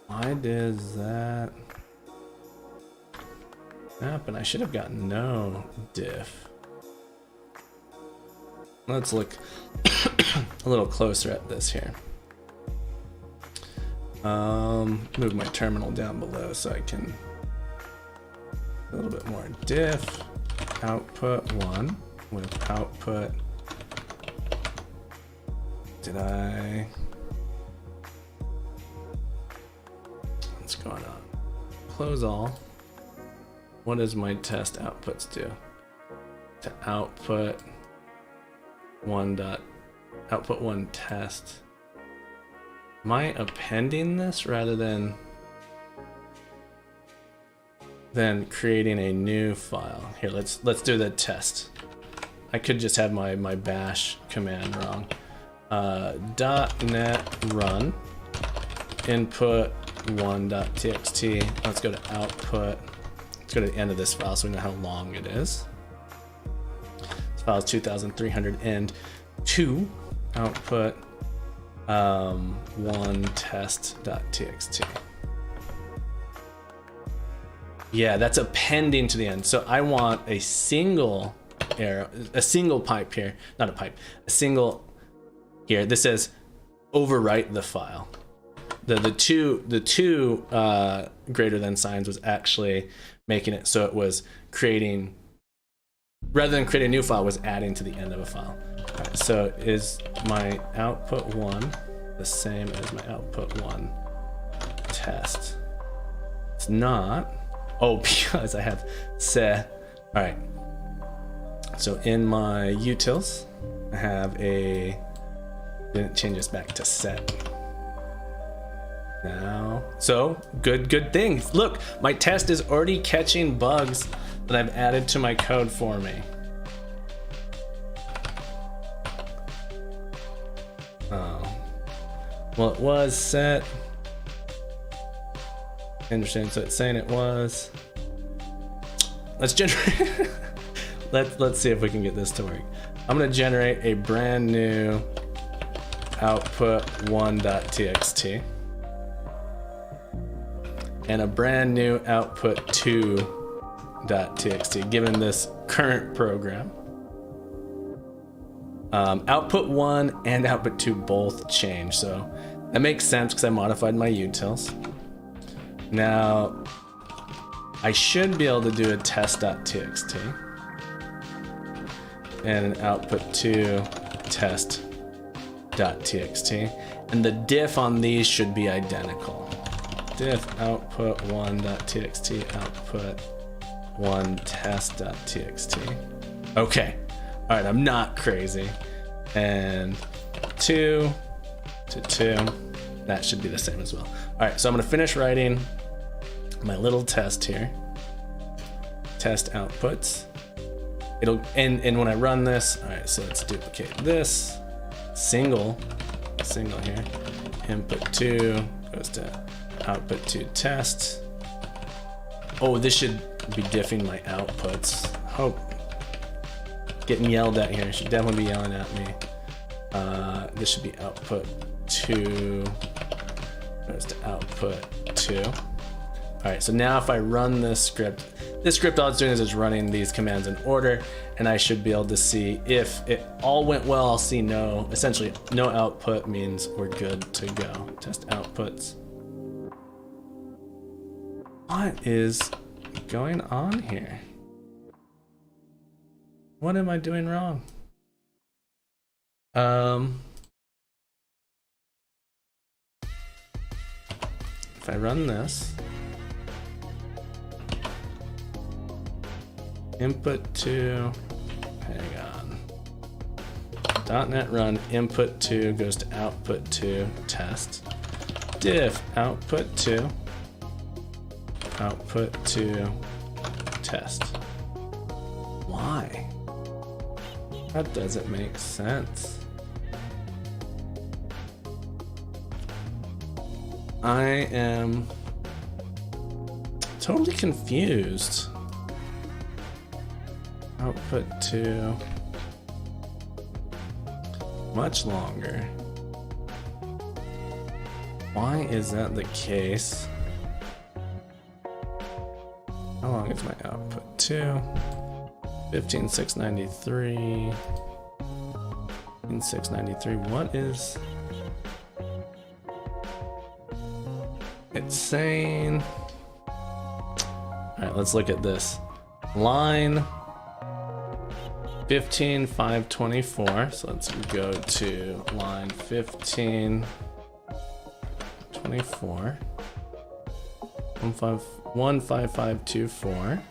Why does that happen? I should have gotten no diff. Let's look a little closer at this here. Move my terminal down below so I can a little bit more. Diff output one with output. What's going on? Close all. What does my test outputs do? To output one test. Am I appending this rather than creating a new file? Here, let's do the test. I could just have my bash command wrong. .NET run input one.txt. Let's go to output. Let's go to the end of this file so we know how long it is. This file is 2,302. Output one test.txt. Yeah, that's appending to the end. So I want a single arrow, a single pipe here, not a pipe, a single here. This says overwrite the file. The two greater than signs was actually making it so it was creating, rather than create a new file, was adding to the end of a file. All right, so is my output one the same as my output one test? It's not. Oh, because I have set. All right. So in my utils, I have a, didn't change this back to set. Now, so good thing. Look, my test is already catching bugs that I've added to my code for me. Oh, well, it was set. Interesting. So it's saying it was. Let's generate. let's see if we can get this to work. I'm gonna generate a brand new output one.txt and a brand new output two.txt given this current program. Output one and output two both change, so that makes sense because I modified my utils. Now I should be able to do a test.txt and an output two test.txt, and the diff on these should be identical. Diff output one.txt output one test.txt. Okay, all right, I'm not crazy. And two to 2. That should be the same as well. All right, so I'm gonna finish writing my little test here. Test outputs. And when I run this, all right, so let's duplicate this. Single here. Input 2 goes to output 2 test. Oh, this should be diffing my outputs. Hope. Getting yelled at here. Should definitely be yelling at me. This should be output 2 goes to output 2. All right, so now if I run this script all it's doing is it's running these commands in order, and I should be able to see if it all went well. I'll see essentially no output means we're good to go. Test outputs. What is going on here? What am I doing wrong? If I run this, input 2, hang on. .NET run input 2 goes to output 2 test. Diff output 2 test. Why? That doesn't make sense. I am totally confused. Output 2. Much longer. Why is that the case? How long is my output 2? 15,693. 15,693. What is it's saying? All right, let's look at this. Line 15,524. So let's go to line 1524. 15524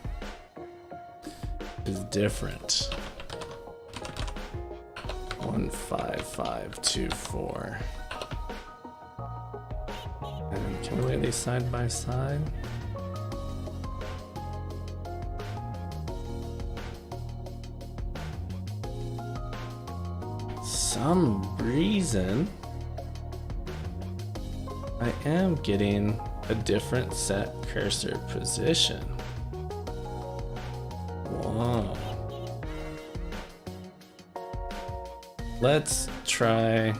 is different. 15524. And can we lay these side by side? Some reason I am getting a different set cursor position. Whoa. Let's try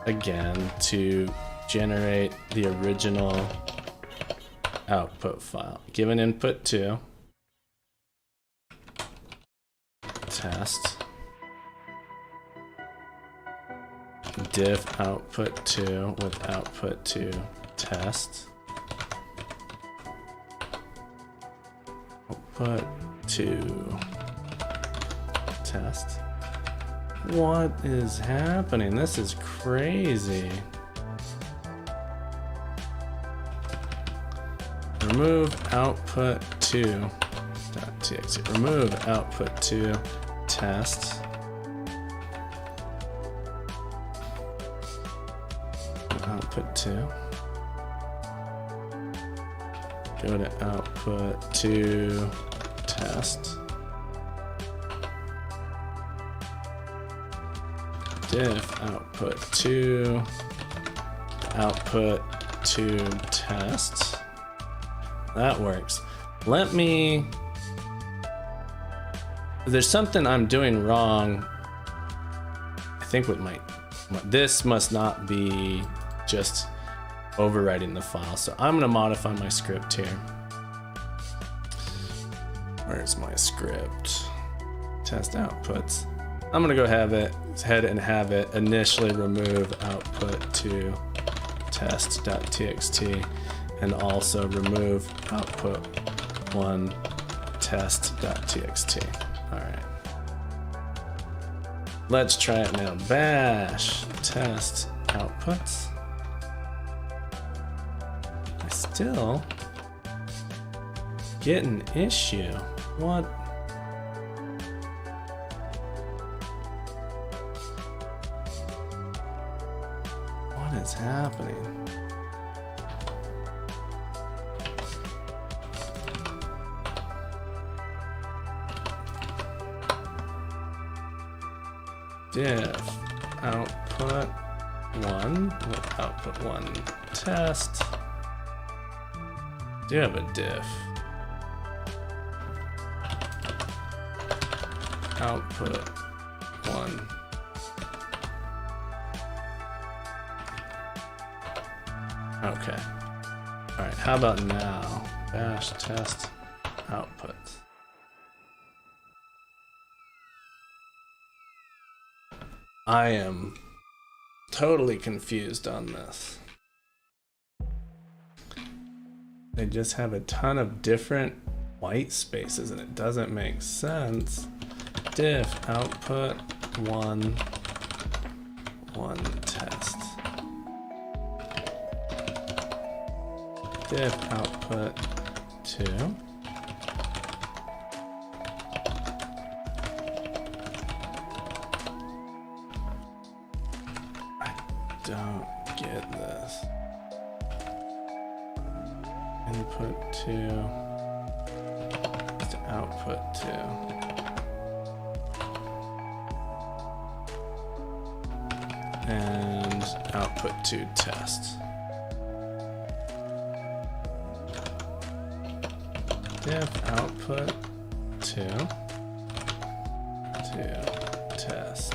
again to generate the original output file. Given input 2, test. Diff output 2 with output 2 test. Output 2 test. What is happening? This is crazy. Remove output 2.txt. Remove output 2 test. Output 2. Go to output 2 test. Diff output 2 test. That works. There's something I'm doing wrong. I think this must not be just overwriting the file. So I'm going to modify my script here. Where's my script? Test outputs. I'm going to go ahead and have it initially remove output to test.txt and also remove output 1 test.txt. All right. Let's try it now. Bash test outputs. I still get an issue. What? happening? Diff output 1 with output 1 test. Do you have a diff? Output 1. Okay. All right, how about now? Bash test output. I am totally confused on this. They just have a ton of different white spaces and it doesn't make sense. Diff output 1 test. Diff output 2. I don't get this. Input 2 to output 2. And output 2 test. Diff output 2 to test.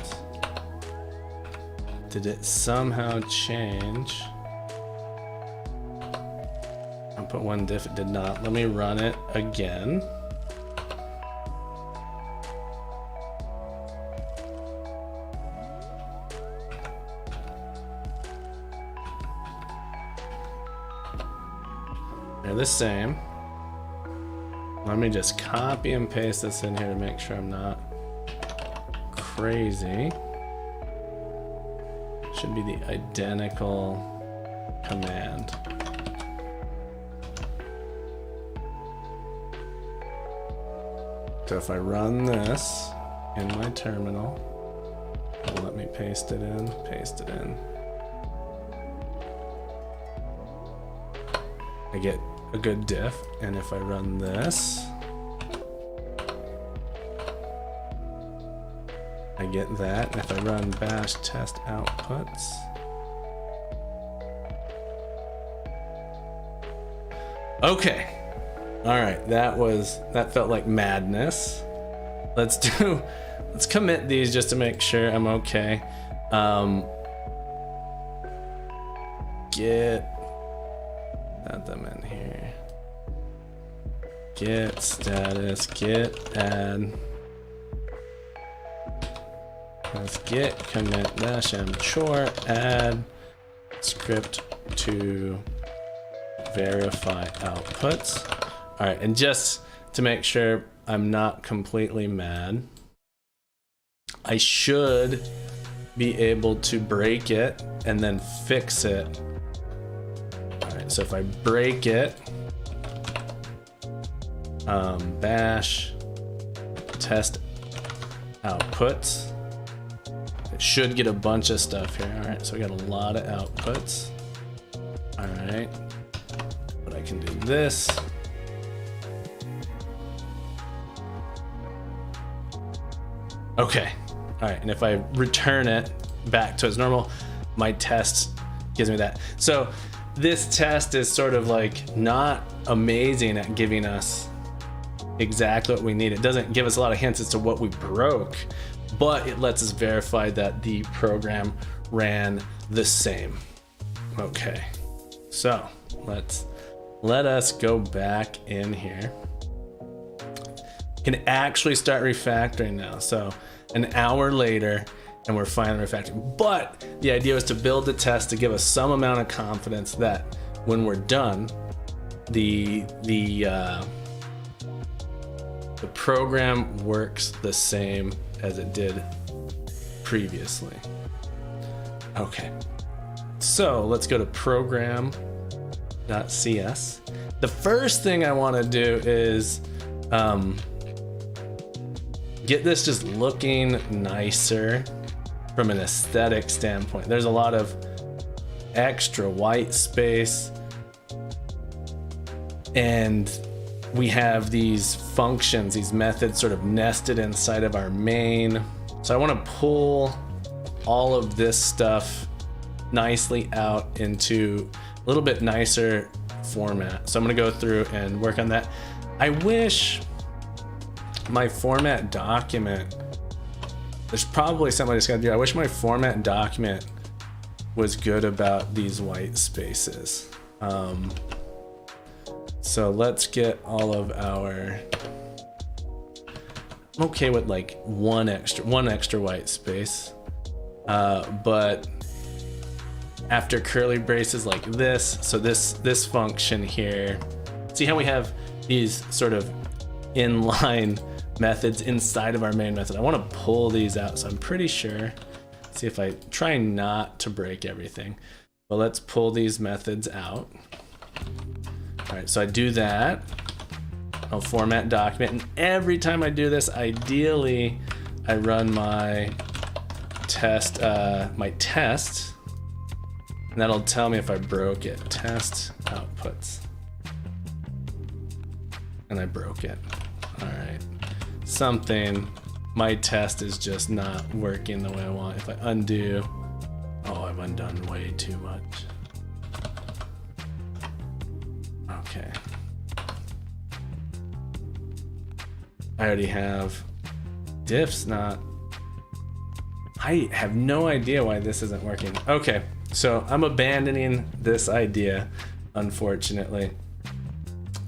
Did it somehow change? Output 1 diff, it did not. Let me run it again. They're the same. Let me just copy and paste this in here to make sure I'm not crazy. Should be the identical command. So if I run this in my terminal, it'll let me paste it in, paste it in. I get a good diff, and if I run this, I get that. And if I run bash test outputs, okay. All right, that felt like madness. Let's commit these just to make sure I'm okay. Add them in here. Git status, git add. Let's git commit -m chore add script to verify outputs. All right, and just to make sure I'm not completely mad, I should be able to break it and then fix it. All right, so if I break it, bash test outputs, it should get a bunch of stuff here. All right, so we got a lot of outputs. All right, but I can do this. Okay, all right, and if I return it back to its normal, my test gives me that. So this test is sort of like not amazing at giving us exactly what we need. It doesn't give us a lot of hints as to what we broke, but it lets us verify that the program ran the same. Okay, so let us go back in here. Can actually start refactoring now. So an hour later and we're finally refactoring. But the idea was to build a test to give us some amount of confidence that when we're done, the program works the same as it did previously. Okay, so let's go to program.cs. The first thing I want to do is get this just looking nicer from an aesthetic standpoint. There's a lot of extra white space. And we have these functions, these methods sort of nested inside of our main. So I want to pull all of this stuff nicely out into a little bit nicer format. So I'm going to go through and work on that. I wish my format document, there's probably something I just got to do. I wish my format document was good about these white spaces. So let's get all of our, I'm okay with like one extra white space, but after curly braces like this, so this function here, see how we have these sort of inline methods inside of our main method. I want to pull these out, so I'm pretty sure, see if I try not to break everything, but let's pull these methods out. All right, so I do that. I'll format document, and every time I do this, ideally, I run my test, and that'll tell me if I broke it. Test outputs, and I broke it. All right, my test is just not working the way I want. If I undo, oh, I've undone way too much. Okay. I already have diffs not. I have no idea why this isn't working. Okay, so I'm abandoning this idea, unfortunately,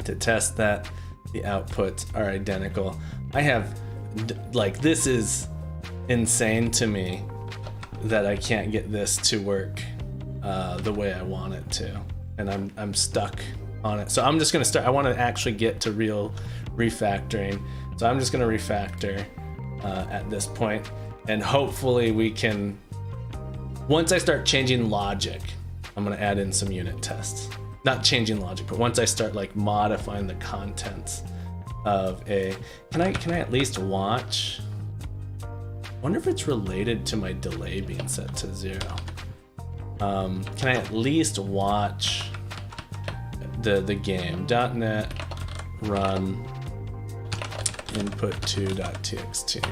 to test that the outputs are identical. I have, like, this is insane to me that I can't get this to work the way I want it to, and I'm stuck on it. So I'm just gonna start, I wanna actually get to real refactoring. So I'm just gonna refactor at this point, and hopefully we can, once I start changing logic, I'm gonna add in some unit tests. Not changing logic, but once I start like modifying the contents of a, can I at least watch? I wonder if it's related to my delay being set to 0. Can I at least watch the game? .NET run input2.txt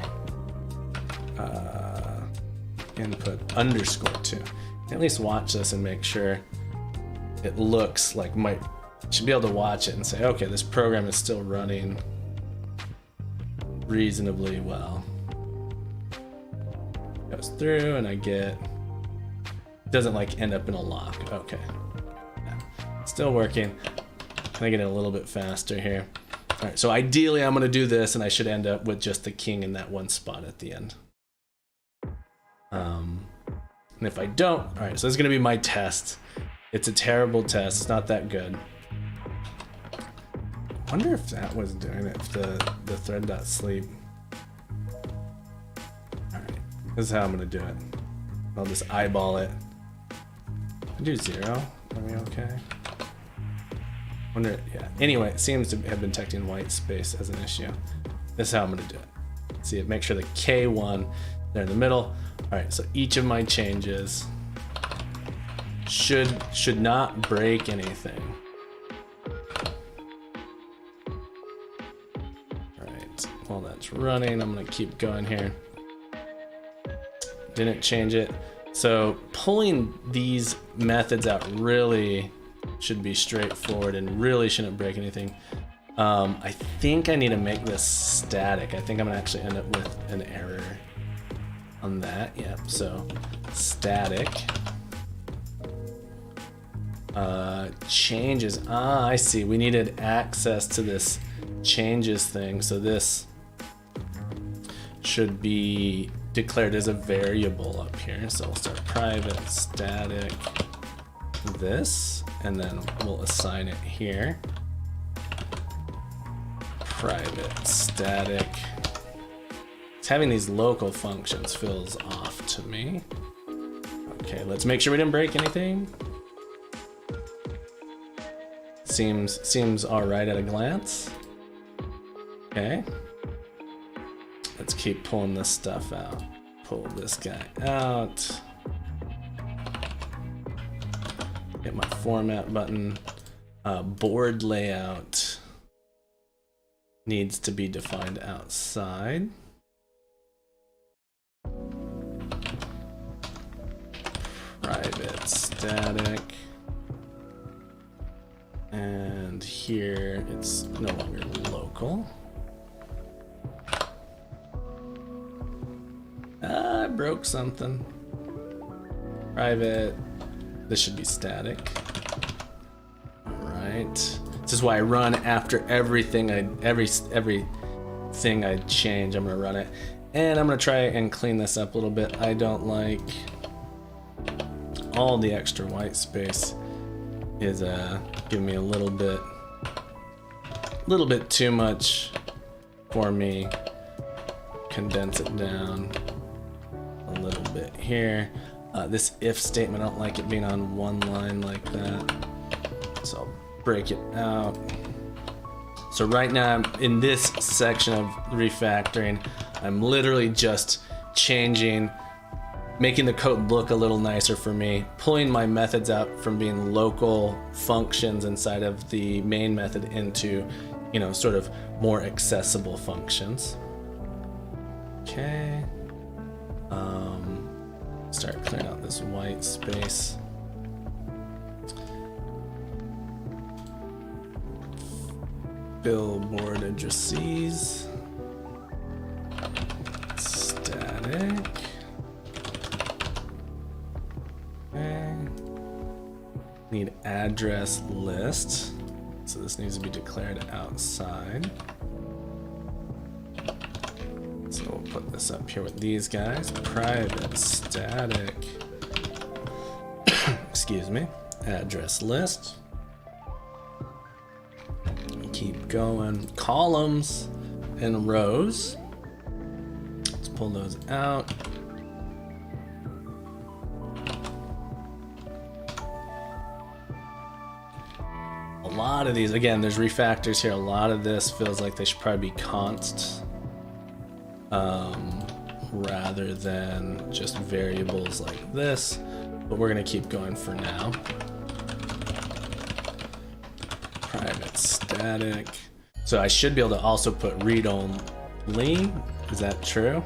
input _2. At least watch this and make sure it looks like should be able to watch it and say, okay, this program is still running reasonably well. Goes through and I get, doesn't like end up in a lock. Okay, yeah. Still working. Can I get it a little bit faster here? All right, so ideally I'm gonna do this and I should end up with just the king in that one spot at the end. And if I don't, all right, so this is gonna be my test. It's a terrible test, it's not that good. I wonder if that was doing it, if the thread.sleep. All right, this is how I'm gonna do it. I'll just eyeball it. I do 0, are we okay? Wonder, yeah. Anyway, it seems to have been detecting white space as an issue. This is how I'm gonna do it. See it, make sure the K1 there in the middle. All right, so each of my changes should not break anything. All right, while that's running, I'm gonna keep going here. Didn't change it. So pulling these methods out really should be straightforward and really shouldn't break anything. I think I need to make this static. I think I'm gonna actually end up with an error on that. Yep, so static changes. Ah, I see, we needed access to this changes thing, so this should be declared as a variable up here. So we'll start private static this, and then we'll assign it here. Private static. It's having these local functions feels off to me. Okay, let's make sure we didn't break anything. Seems all right at a glance. Okay. Let's keep pulling this stuff out. Pull this guy out. format button. Board layout needs to be defined outside. Private static. And here it's no longer local. I broke something. Private. This should be static. All right. This is why I run after everything everything I change. I'm gonna run it, and I'm gonna try and clean this up a little bit. I don't like all the extra white space. Is giving me a little bit too much for me. Condense it down a little bit here. This if statement, I don't like it being on one line like that, so I'll break it out. So right now I'm in this section of refactoring. I'm literally just changing, making the code look a little nicer for me, pulling my methods out from being local functions inside of the main method into, you know, sort of more accessible functions. Okay. Start clearing out this white space. Billboard addresses. Static. Okay. Need address list. So this needs to be declared outside. So we'll put this up here with these guys. Private static. Excuse me. Address list. Keep going. Columns and rows. Let's pull those out. A lot of these, again, there's refactors here. A lot of this feels like they should probably be const. Rather than just variables like this, but we're gonna keep going for now. Private static. So I should be able to also put read only. Is that true?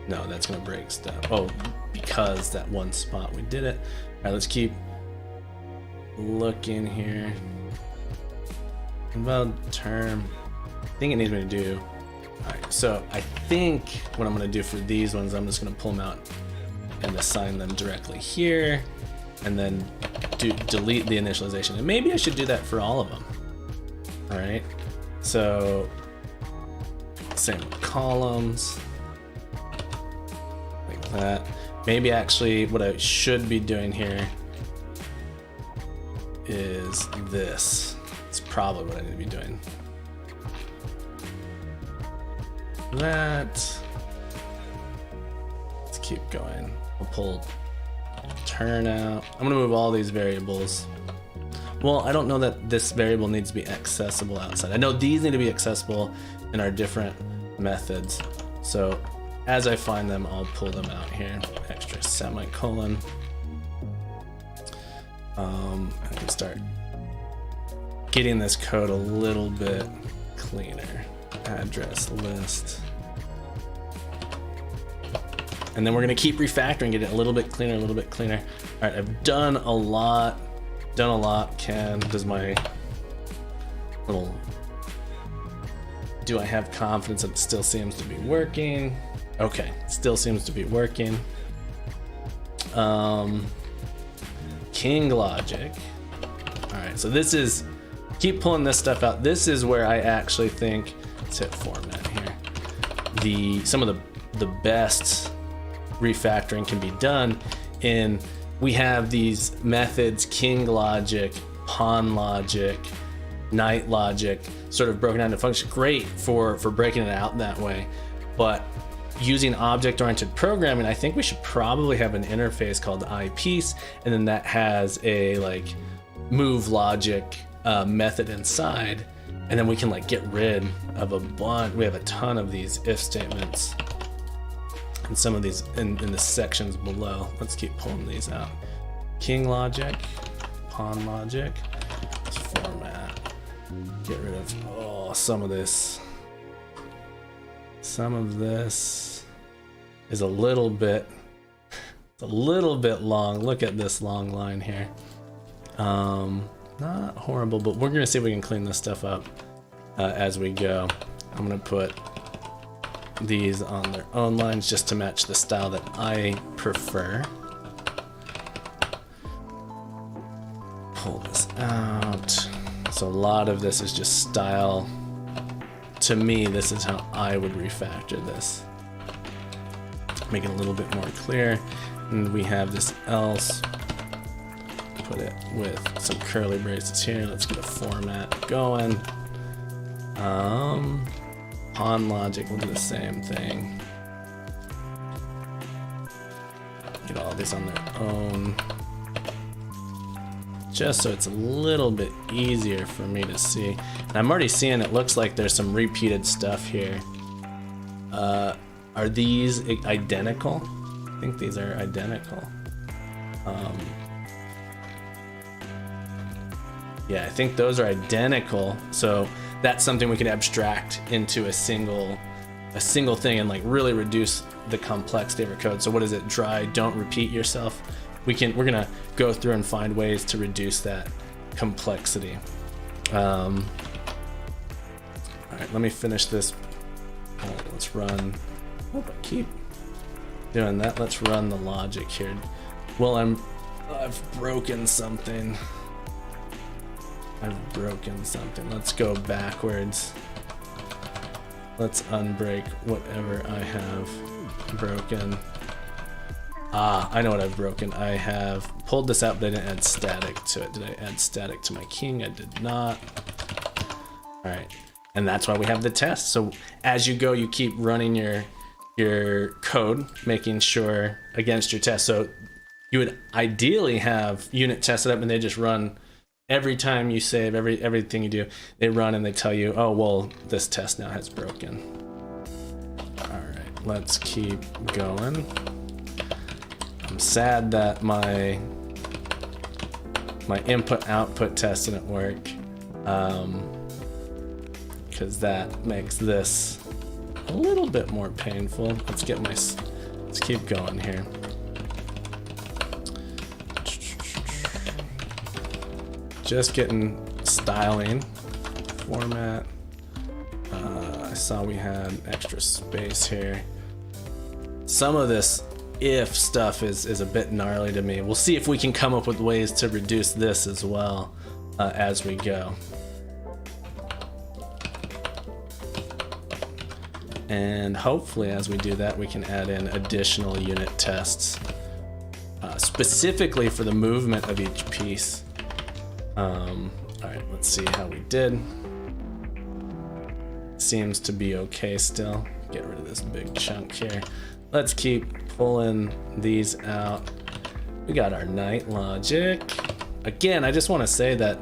No, that's gonna break stuff. Oh, because that one spot we did it. All right, let's keep looking here. Invalid term. I think it needs me to do. Alright, so I think what I'm going to do for these ones, I'm just going to pull them out and assign them directly here, and then delete the initialization. And maybe I should do that for all of them. Alright, so same with columns, like that. Maybe actually what I should be doing here is this. It's probably what I need to be doing. That. Let's keep going. I'll pull turn out. I'm gonna move all these variables. Well, I don't know that this variable needs to be accessible outside. I know these need to be accessible in our different methods. So as I find them, I'll pull them out here. Extra semicolon. I can start getting this code a little bit cleaner. Address list. And then we're gonna keep refactoring, get it a little bit cleaner, a little bit cleaner. All right, I've done a lot. Ken, does my little, do I have confidence that it still seems to be working? Okay, still seems to be working. King logic. All right, so this is, keep pulling this stuff out. This is where I actually think, let's hit format here. Some of the best refactoring can be done in, we have these methods, king logic, pawn logic, knight logic, sort of broken down into functions. Great for breaking it out that way. But using object-oriented programming, I think we should probably have an interface called eyepiece, and then that has a like move logic method inside, and then we can like get rid of a bunch. We have a ton of these if statements and some of these in the sections below. Let's keep pulling these out. King logic, pawn logic. Let's format. Get rid of some of this. Some of this is a little bit. It's a little bit long. Look at this long line here. Not horrible, but we're gonna see if we can clean this stuff up as we go. I'm gonna put these on their own lines just to match the style that I prefer. Pull this out. So a lot of this is just style. To me, this is how I would refactor this. Make it a little bit more clear. And we have this else. Put it with some curly braces here. Let's get a format going. Pawn logic will do the same thing. Get all these on their own. Just so it's a little bit easier for me to see. And I'm already seeing it looks like there's some repeated stuff here. Are these identical? I think these are identical. Yeah, I think those are identical. So that's something we can abstract into a single thing and like really reduce the complexity of our code. So what is it? Dry, don't repeat yourself. We're gonna go through and find ways to reduce that complexity. All right, let me finish this. Let's run. Oh, I keep doing that. Let's run the logic here. Well, I've broken something. Let's go backwards. Let's unbreak whatever I have broken. I know what I've broken. I have pulled this out, but I didn't add static to it. Did I add static to my king? I did not. All right, and that's why we have the test. So as you go, you keep running your code, making sure against your test. So you would ideally have unit tested up, and they just run every time you save, everything you do. They run and they tell you, oh well, this test now has broken. All right, let's keep going. I'm sad that my input-output test didn't work, because that makes this a little bit more painful. Let's keep going here. Just getting styling, format. I saw we had extra space here. Some of this if stuff is a bit gnarly to me. We'll see if we can come up with ways to reduce this as well as we go. And hopefully as we do that, we can add in additional unit tests specifically for the movement of each piece. All right, let's see how we did. Seems to be okay still. Get rid of this big chunk here. Let's keep pulling these out. We got our knight logic. Again, I just want to say that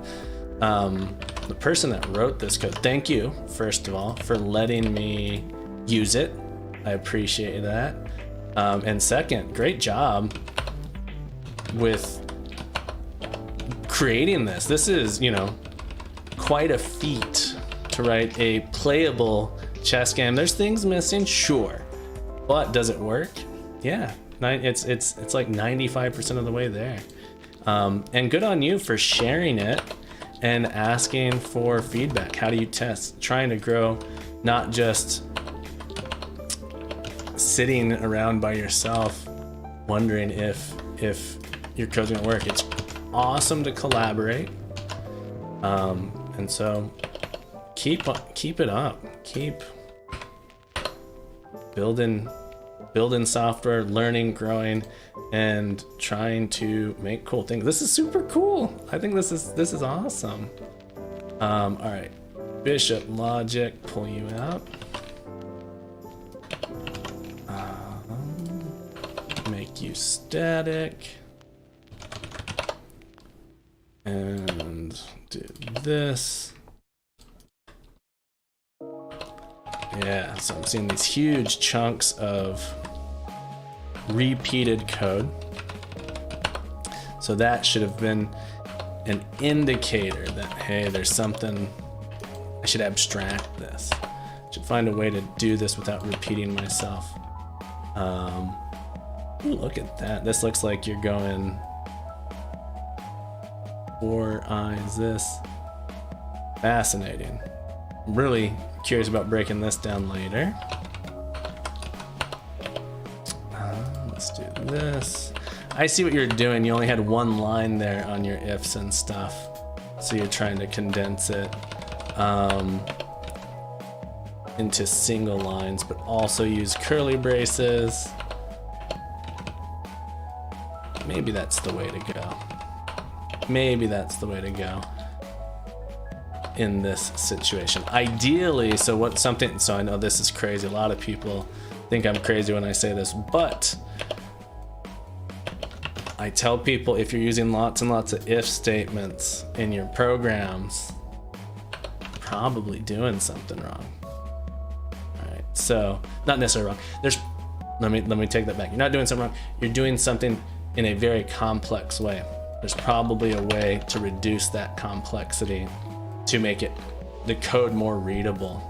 the person that wrote this code, thank you, first of all, for letting me use it. I appreciate that. And second, great job with creating this. This is, quite a feat to write a playable chess game. There's things missing, sure, but does it work? Yeah, it's like 95% of the way there. And good on you for sharing it and asking for feedback. How do you test? Trying to grow, not just sitting around by yourself wondering if your code's gonna work. It's awesome to collaborate, and so keep it up. Keep building software, learning, growing, and trying to make cool things. This is super cool. I think this is awesome. All right, bishop logic, pull you out. Make you static. And do this. Yeah, so I'm seeing these huge chunks of repeated code. So that should have been an indicator that, hey, there's something, I should abstract this. I should find a way to do this without repeating myself. Ooh, look at that. This looks like you're going 4 eyes this. Fascinating. I'm really curious about breaking this down later. Let's do this. I see what you're doing. You only had one line there on your ifs and stuff. So you're trying to condense it into single lines, but also use curly braces. Maybe that's the way to go. Maybe that's the way to go in this situation. Ideally, so I know this is crazy. A lot of people think I'm crazy when I say this, but I tell people if you're using lots and lots of if statements in your programs, probably doing something wrong. All right, so not necessarily wrong. Let me take that back. You're not doing something wrong. You're doing something in a very complex way. There's probably a way to reduce that complexity to make the code more readable.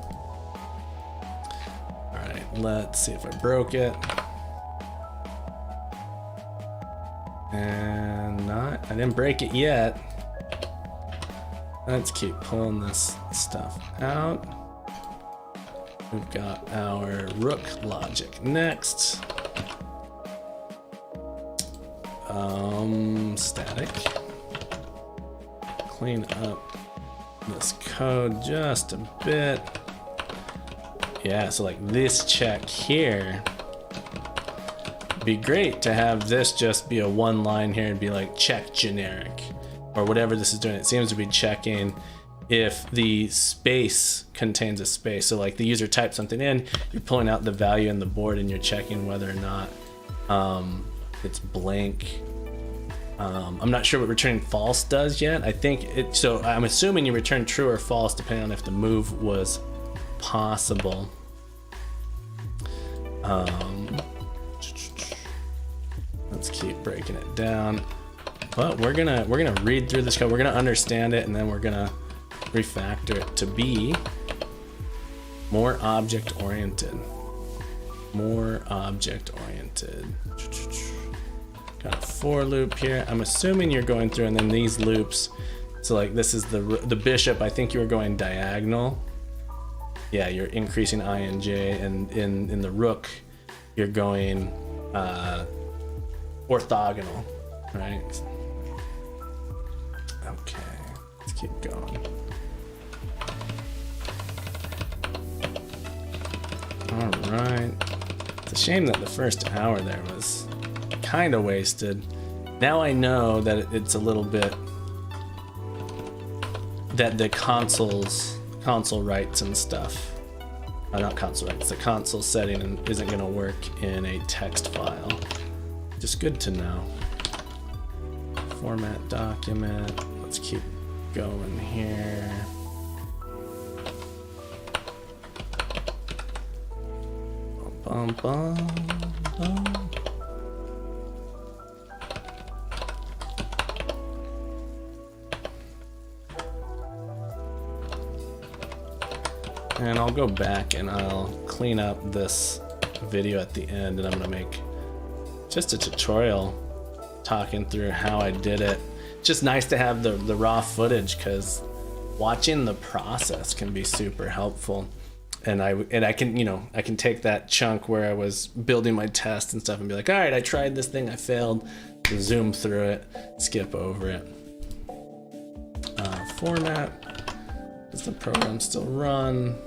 All right, let's see if I broke it. And I didn't break it yet. Let's keep pulling this stuff out. We've got our rook logic next. Static. Clean up this code just a bit. Yeah, so like this check here. Be great to have this just be a one line here and be like check generic or whatever this is doing. It seems to be checking if the space contains a space. So like the user types something in, you're pulling out the value in the board and you're checking whether or not it's blank. I'm not sure what returning false does yet. I think so I'm assuming you return true or false depending on if the move was possible. Let's keep breaking it down. But we're gonna read through this code. We're gonna understand it, and then we're gonna refactor it to be more object oriented. More object oriented. Got a for loop here. I'm assuming you're going through, and then these loops. So like this is the bishop. I think you were going diagonal. Yeah, you're increasing I and J, and in the rook, you're going orthogonal, right? Okay, let's keep going. All right. It's a shame that the first hour there was kind of wasted. Now I know that it's a little bit that the console writes and stuff. Not console writes. The console setting isn't going to work in a text file. Just good to know. Format document. Let's keep going here. Bum, bum, bum. And I'll go back and I'll clean up this video at the end, and I'm gonna make just a tutorial talking through how I did it. Just nice to have the raw footage, because watching the process can be super helpful. And I can take that chunk where I was building my test and stuff and be like, all right, I tried this thing, I failed, zoom through it, skip over it. Format, does the program still run?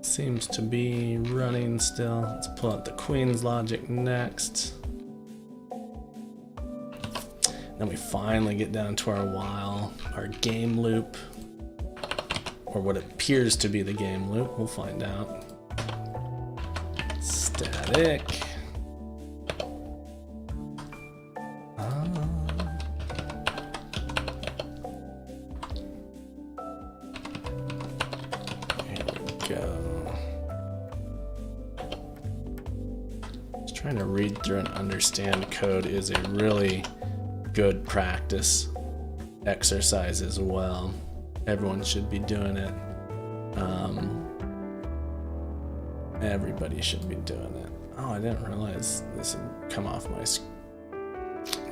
Seems to be running still. Let's pull out the Queen's logic next. Then we finally get down to our while, our game loop, or what appears to be the game loop. We'll find out. Static. Here we go. Just trying to read through and understand code is a really good practice exercise as well. Everyone should be doing it. Everybody should be doing it. Oh, I didn't realize this would come off my screen.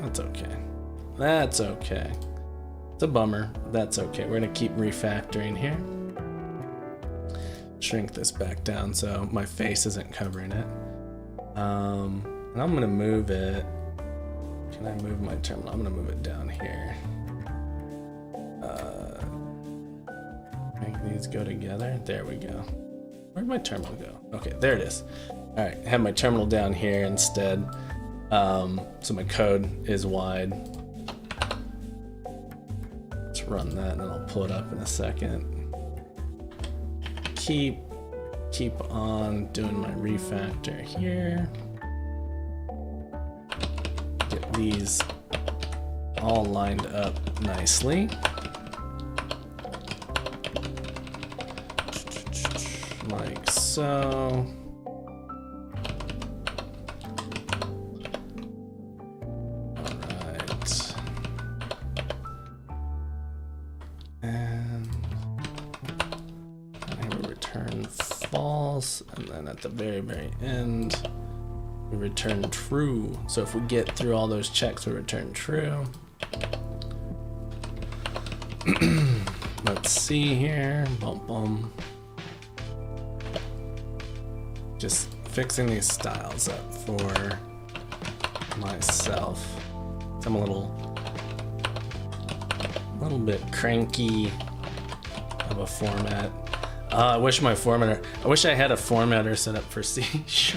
That's okay. That's okay. It's a bummer. That's okay. We're gonna keep refactoring here. Shrink this back down so my face isn't covering it. And I'm gonna move it. Can I move my terminal? I'm gonna move it down here. Make these go together. There we go. Where'd my terminal go? Okay, there it is. All right, I have my terminal down here instead. So my code is wide. Let's run that and then I'll pull it up in a second. Keep on doing my refactor here. Get these all lined up nicely. Like so. Alright. And we return false, and then at the very end we return true. So if we get through all those checks, we return true. Let's see here. Bum bum. Just fixing these styles up for myself. I'm a little bit cranky of a format. I wish I had a formatter set up for C#.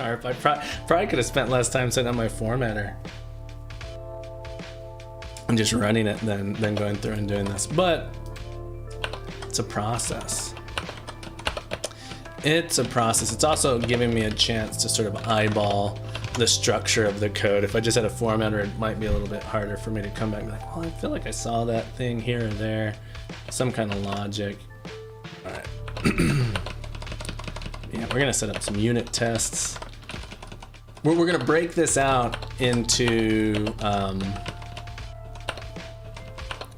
I probably could have spent less time setting up my formatter and just running it than going through and doing this. But it's a process. It's a process. It's also giving me a chance to sort of eyeball the structure of the code. If I just had a formatter, it might be a little bit harder for me to come back and be like, well, I feel like I saw that thing here or there, some kind of logic. All right. Yeah, we're gonna set up some unit tests. We're gonna break this out into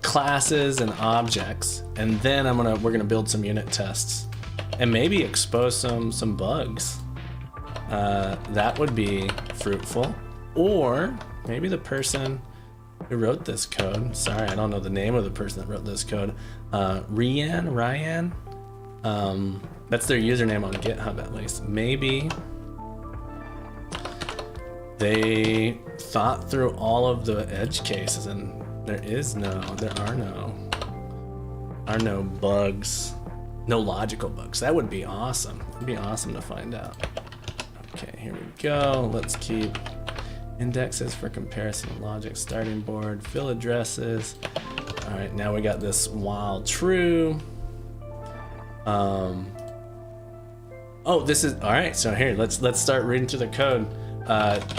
classes and objects, and then we're gonna build some unit tests and maybe expose some bugs. That would be fruitful. Or maybe the person who wrote this code, sorry, I don't know the name of the person that wrote this code, Ryan, that's their username on GitHub at least. Maybe they thought through all of the edge cases and there are no bugs, no logical bugs. That would be awesome. It'd be awesome to find out. Okay, here we go. Let's keep indexes for comparison logic, starting board, fill addresses. All right, now we got this while true. Oh, this is all right. So here, let's start reading through the code.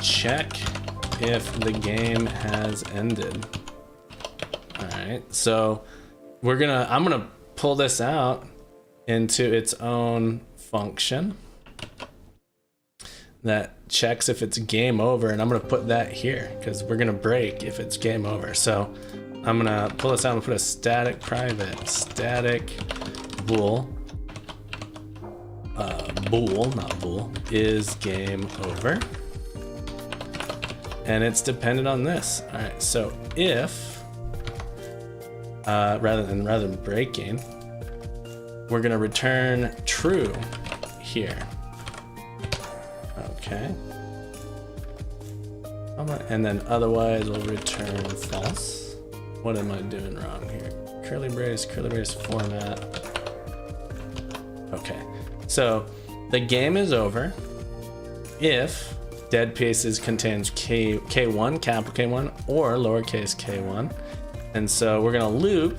Check if the game has ended. All right, so I'm gonna pull this out into its own function that checks if it's game over, and I'm gonna put that here because we're gonna break if it's game over. So I'm gonna pull this out and put a static private static bool is game over, and it's dependent on this. All right, so if rather than breaking, we're gonna return true here. Okay. And then otherwise we'll return false. What am I doing wrong here? Curly brace format. Okay. So the game is over if dead pieces contains K1, capital K1, or lowercase k1. And so we're gonna loop,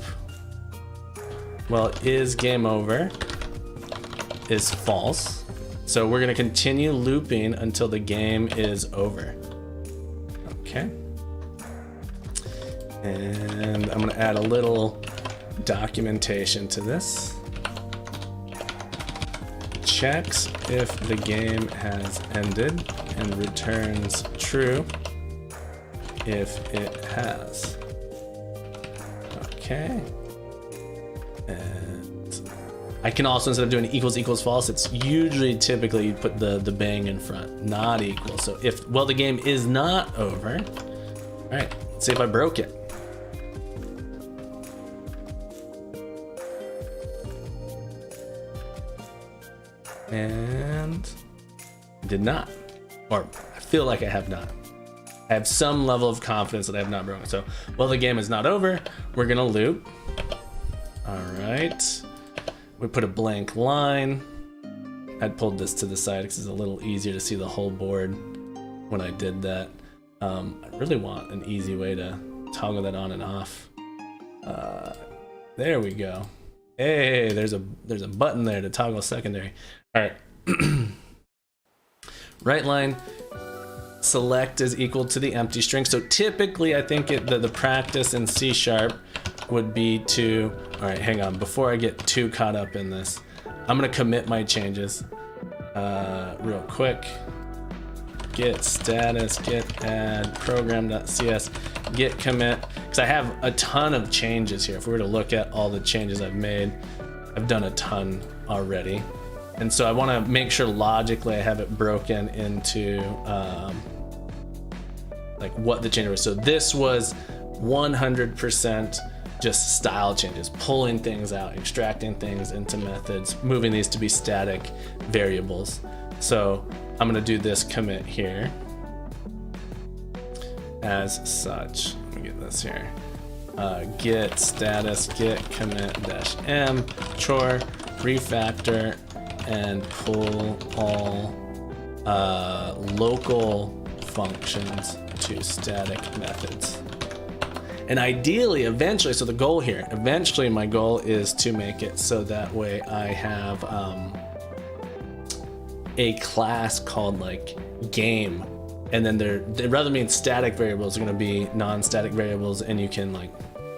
well, is game over is false. So we're gonna continue looping until the game is over. Okay. And I'm gonna add a little documentation to this. Checks if the game has ended and returns true if it has. Okay. And I can also, instead of doing equals equals false, it's usually typically you put the bang in front, not equal. So if, well, the game is not over. All right, let's see if I broke it. And did not, or I feel like I have not. I have some level of confidence that I have not broken. So, well, the game is not over. We're gonna loop. All right. We put a blank line. I'd pulled this to the side because it's a little easier to see the whole board when I did that. I really want an easy way to toggle that on and off. There we go. Hey, there's a button there to toggle secondary. All right. Right line select is equal to the empty string. So typically I think the practice in C# would be to, all right, hang on, before I get too caught up in this, I'm gonna commit my changes real quick. Git status, git add, program.cs, git commit, because I have a ton of changes here. If we were to look at all the changes I've made, I've done a ton already. And so I want to make sure logically I have it broken into like what the change was. So this was 100% just style changes, pulling things out, extracting things into methods, moving these to be static variables. So I'm going to do this commit here as such. Let me get this here. Git status, git commit -m, chore, refactor, and pull all local functions to static methods. And ideally, eventually, so the goal here, eventually my goal is to make it so that way I have a class called like game, and then they rather than being static variables, they're going to be non-static variables, and you can like,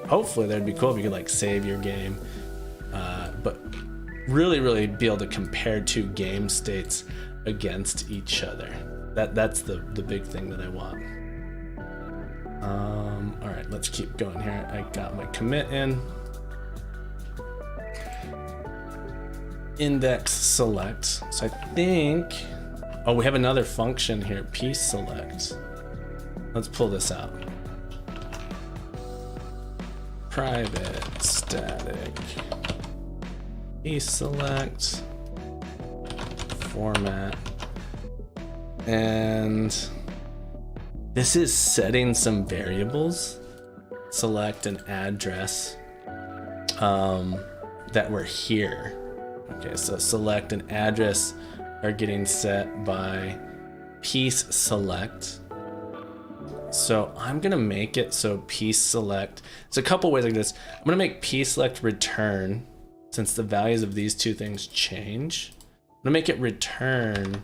hopefully that'd be cool if you could like save your game, but really be able to compare two game states against each other. That's the big thing that I want. All right, let's keep going here. I got my commit in. Index select. So I think, oh, we have another function here, piece select. Let's pull this out. Private static piece select format, and this is setting some variables, select an address that were here. Okay, so select and address are getting set by piece select. So I'm gonna make it so piece select, there's a couple ways like this. I'm gonna make piece select return, since the values of these two things change. I'm gonna make it return,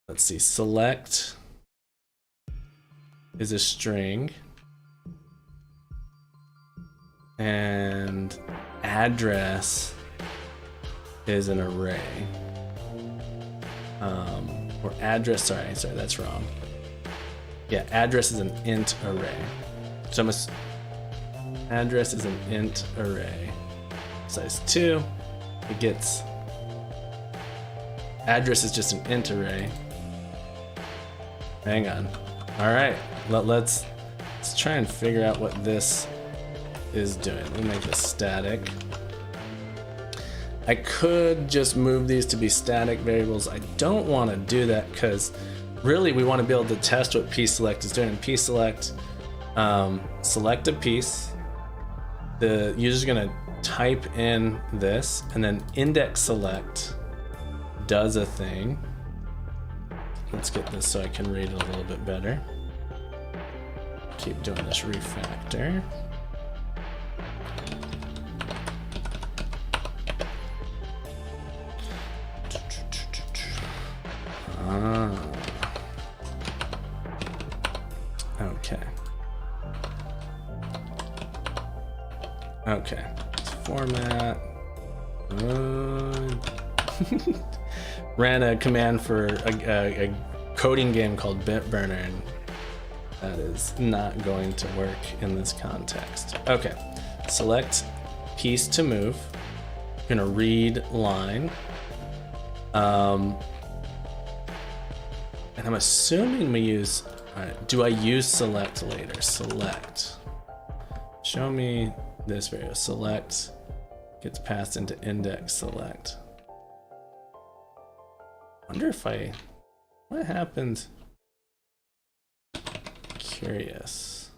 let's see, select is a string, and address is an array. Or address, sorry, that's wrong. Yeah, address is an int array. So address is an int array. Size 2, it gets, address is just an int array. Hang on. All right, let's try and figure out what this is doing. Let me make this static. I could just move these to be static variables. I don't want to do that because really we want to be able to test what piece select is doing. Piece select, select a piece. The user's gonna type in this, and then index select does a thing. Let's get this so I can read it a little bit better. Keep doing this refactor. Okay. Okay. Format. Ran a command for a coding game called Bitburner, and That is not going to work in this context. Okay, select piece to move. I'm gonna read line. And I'm assuming we use, all right, do I use select later? Select. Show me this variable. Select gets passed into index select. Wonder if what happened? Curious.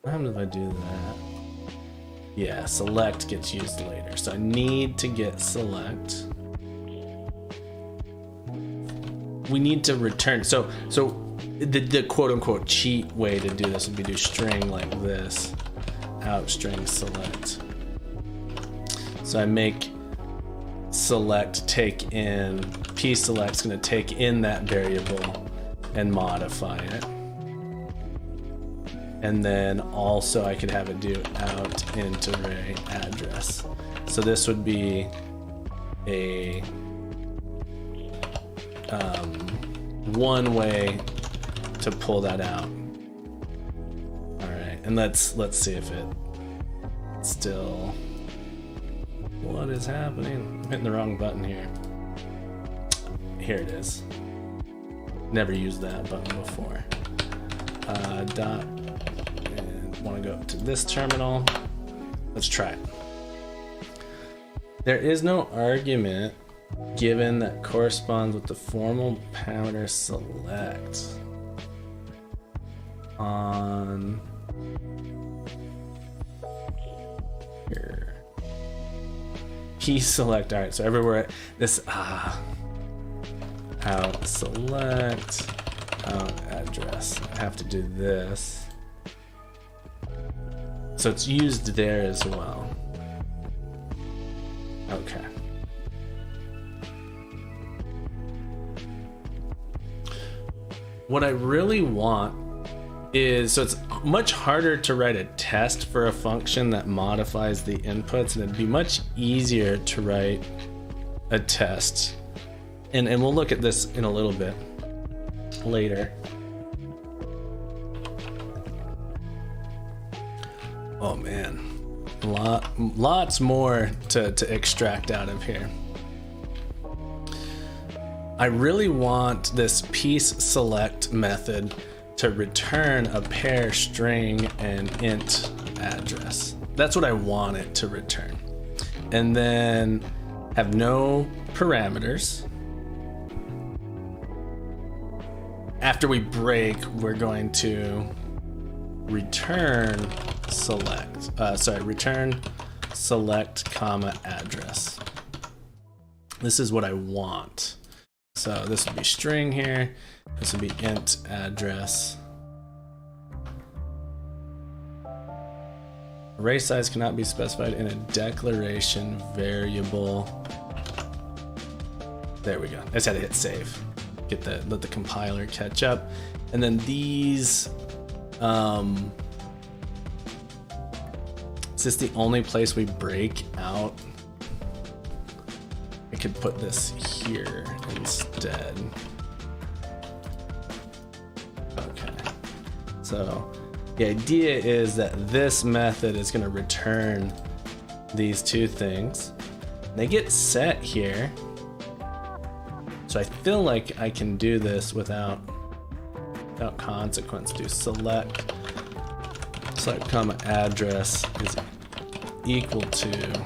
What happens if I do that? Yeah, select gets used later. So I need to get select. We need to return. So the quote unquote cheat way to do this would be do string like this, out string select. So I make select take in, p select's gonna take in that variable and modify it. And then also I could have it do out int array address. So this would be a one way to pull that out. All right, and let's see if it still. What is happening? I'm hitting the wrong button here. Here it is. Never used that button before. Dot. Want to go to this terminal. Let's try it. There is no argument given that corresponds with the formal parameter select on here. P select. All right, so everywhere this out select out address. I have to do this. So it's used there as well. Okay. What I really want is, so it's much harder to write a test for a function that modifies the inputs, and it'd be much easier to write a test. And we'll look at this in a little bit later. Oh man, lots more to extract out of here. I really want this piece select method to return a pair string and int address. That's what I want it to return. And then have no parameters. After we break, we're going to return select, return select comma address. This is what I want. So this would be string here. This would be int address. Array size cannot be specified in a declaration variable. There we go. I just had to hit save. Let the compiler catch up. And then these, is this the only place we break out? I could put this here instead. Okay. So the idea is that this method is going to return these two things. They get set here. So I feel like I can do this without consequence. Do select comma address is equal to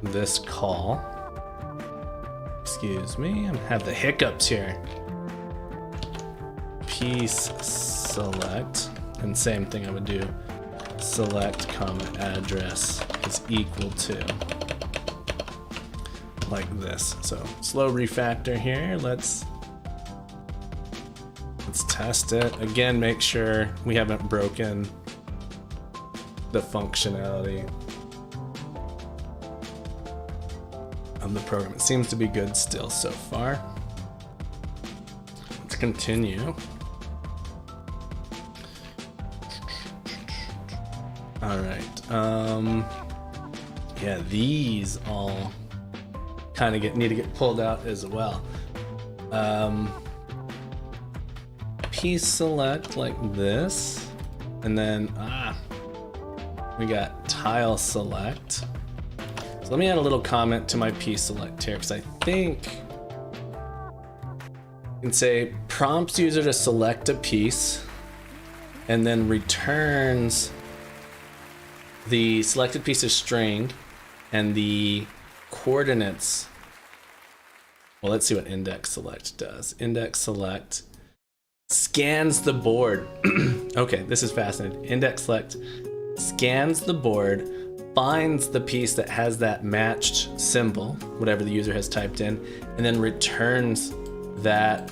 this call. Excuse me, I have the hiccups here. Piece select, and same thing I would do. Select comma address is equal to, like this. So slow refactor here. Let's test it again. Make sure we haven't broken the functionality of the program. It seems to be good still so far. Let's continue. All right. Yeah, these all kind of need to get pulled out as well. piece select like this, and then we got tile select. So let me add a little comment to my piece select here, because I think I can say prompts user to select a piece and then returns the selected piece of string and the coordinates. Well, let's see what index select does. Index select scans the board. Okay, this is fascinating. Index select scans the board, finds the piece that has that matched symbol, whatever the user has typed in, and then returns that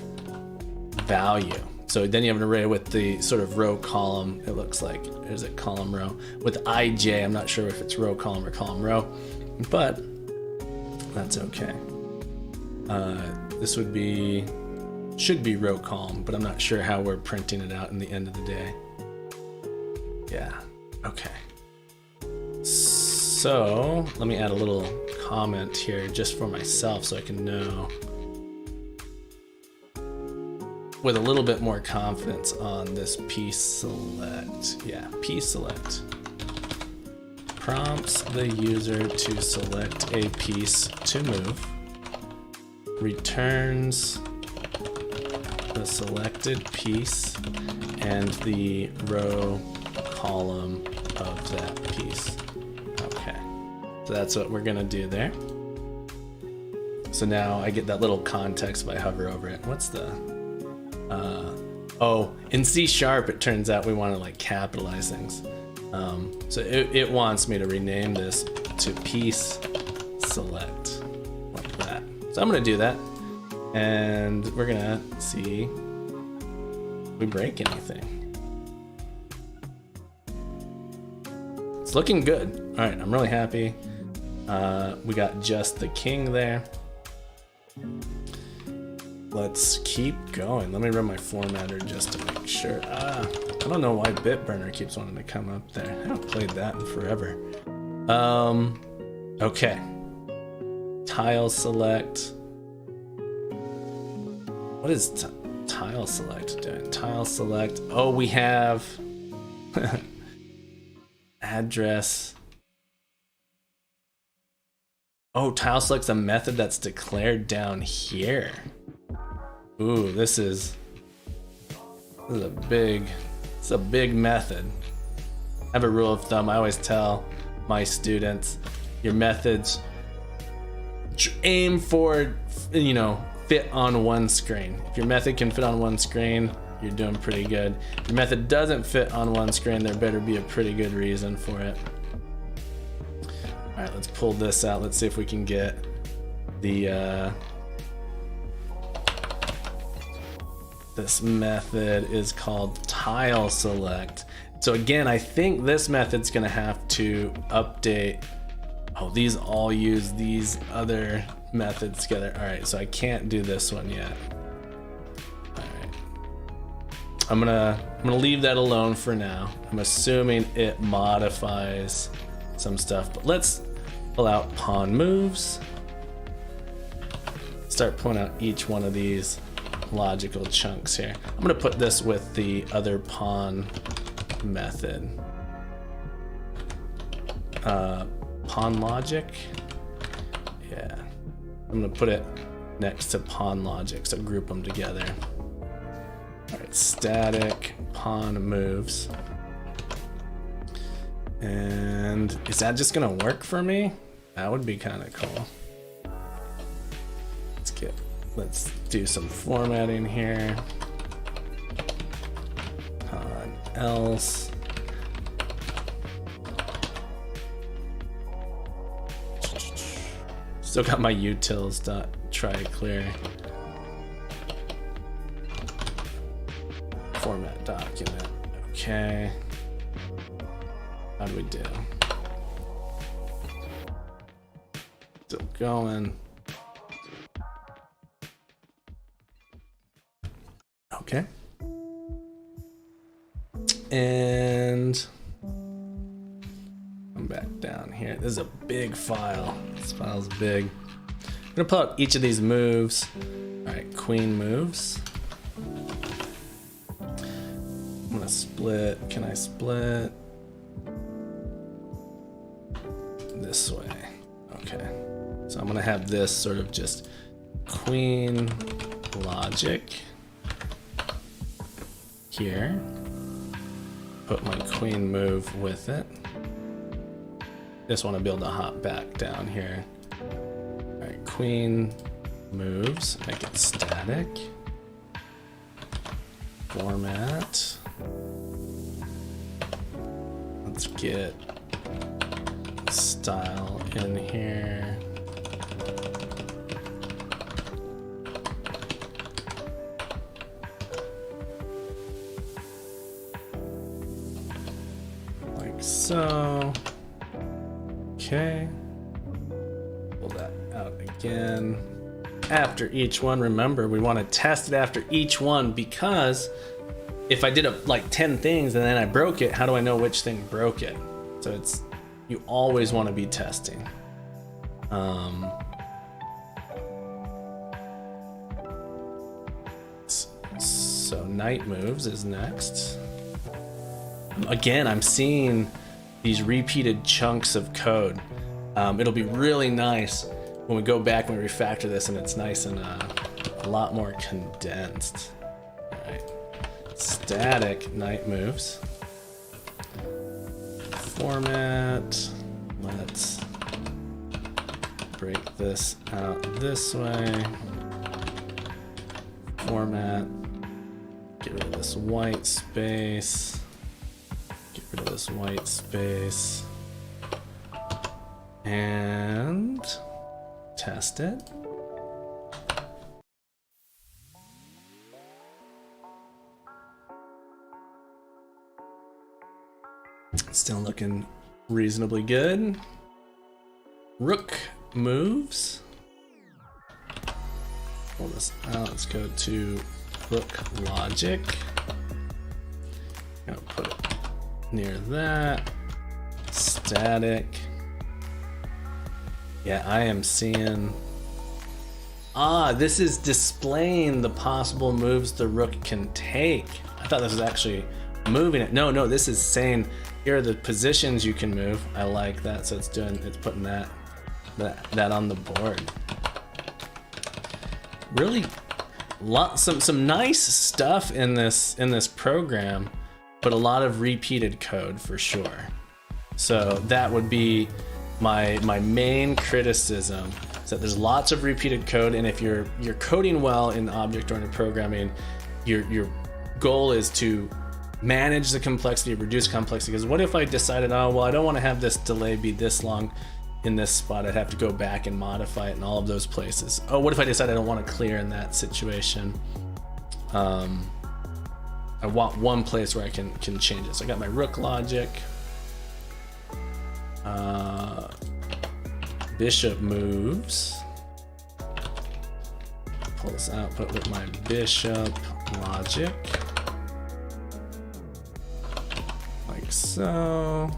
value. So then you have an array with the sort of row column, it looks like. There's a column row with IJ. I'm not sure if it's row column or column row, but that's okay. This should be row column, but I'm not sure how we're printing it out in the end of the day. Yeah, okay. So let me add a little comment here just for myself so I can know with a little bit more confidence on this piece select. Yeah, piece select prompts the user to select a piece to move, returns the selected piece and the row column of that piece. Okay, so that's what we're gonna do there. So now I get that little context if I hover over it. What's the oh, in C# it turns out we want to like capitalize things. So it wants me to rename this to piece select like that. So I'm gonna do that, and we're gonna see if we break anything. It's looking good. All right, I'm really happy. We got just the king there. Let's keep going. Let me run my formatter just to make sure. I don't know why Bitburner keeps wanting to come up there. I haven't played that in forever. Okay. Tile select. What is tile select doing? Tile select. Oh, we have address. Oh, tile select's a method that's declared down here. Ooh, this is a big method. I have a rule of thumb. I always tell my students, your methods aim for, fit on one screen. If your method can fit on one screen, you're doing pretty good. If your method doesn't fit on one screen, there better be a pretty good reason for it. All right, let's pull this out. Let's see if we can get the this method is called tile select. So again, I think this method's gonna have to update. Oh, these all use these other methods together. All right, so I can't do this one yet. All right, I'm gonna leave that alone for now. I'm assuming it modifies some stuff, but let's pull out pawn moves. Start pulling out each one of these logical chunks here. I'm gonna put this with the other pawn method. Pawn logic. Yeah, I'm gonna put it next to pawn logic, so group them together. All right, static pawn moves. And is that just gonna work for me? That would be kind of cool. Let's do some formatting here. Else. Still got my utils.try clear. Format document. Okay. How do we do? Still going. Okay. And come back down here. This is a big file. This file's big. I'm gonna pull out each of these moves. All right, queen moves. I'm gonna split. Can I split? This way. Okay. So I'm gonna have this sort of just queen logic here. Put my queen move with it. Just want to be able to hop back down here. All right, queen moves, make it static. Format. Let's get style in here. Like so. Okay. Pull that out again. After each one, remember, we want to test it after each one, because if I did like 10 things and then I broke it, how do I know which thing broke it? So it's, you always want to be testing. So knight moves is next. Again, I'm seeing these repeated chunks of code. It'll be really nice when we go back and we refactor this and it's nice and a lot more condensed. All right. Static knight moves. Format. Let's break this out this way. Format. Get rid of this white space. Get rid of this white space. And test it. Still looking reasonably good. Rook moves. Pull this out. Let's go to rook logic. Gonna put it near that. Static. Yeah, I am seeing. This is displaying the possible moves the rook can take. I thought this was actually moving it. No, this is saying here are the positions you can move. I like that. So it's putting that on the board. Really, some nice stuff in this program, but a lot of repeated code for sure. So that would be my main criticism, is that there's lots of repeated code, and if you're coding well in object-oriented programming, your goal is to manage the complexity, reduce complexity. Because what if I decided, oh well, I don't want to have this delay be this long in this spot, I'd have to go back and modify it in all of those places. Oh, what if I decide I don't want to clear in that situation? I want one place where I can change it. So I got my rook logic. Bishop moves. Pull this output with my bishop logic. Like so.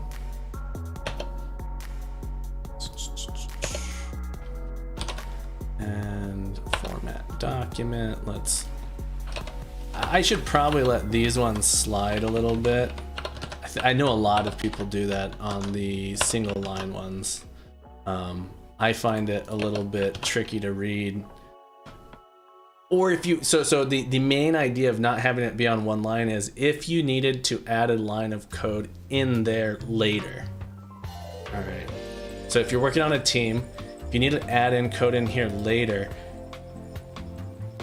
And format document. I should probably let these ones slide a little bit. I know a lot of people do that on the single line ones. I find it a little bit tricky to read. Or if you, so the main idea of not having it be on one line is if you needed to add a line of code in there later. All right. So if you're working on a team, if you need to add in code in here later,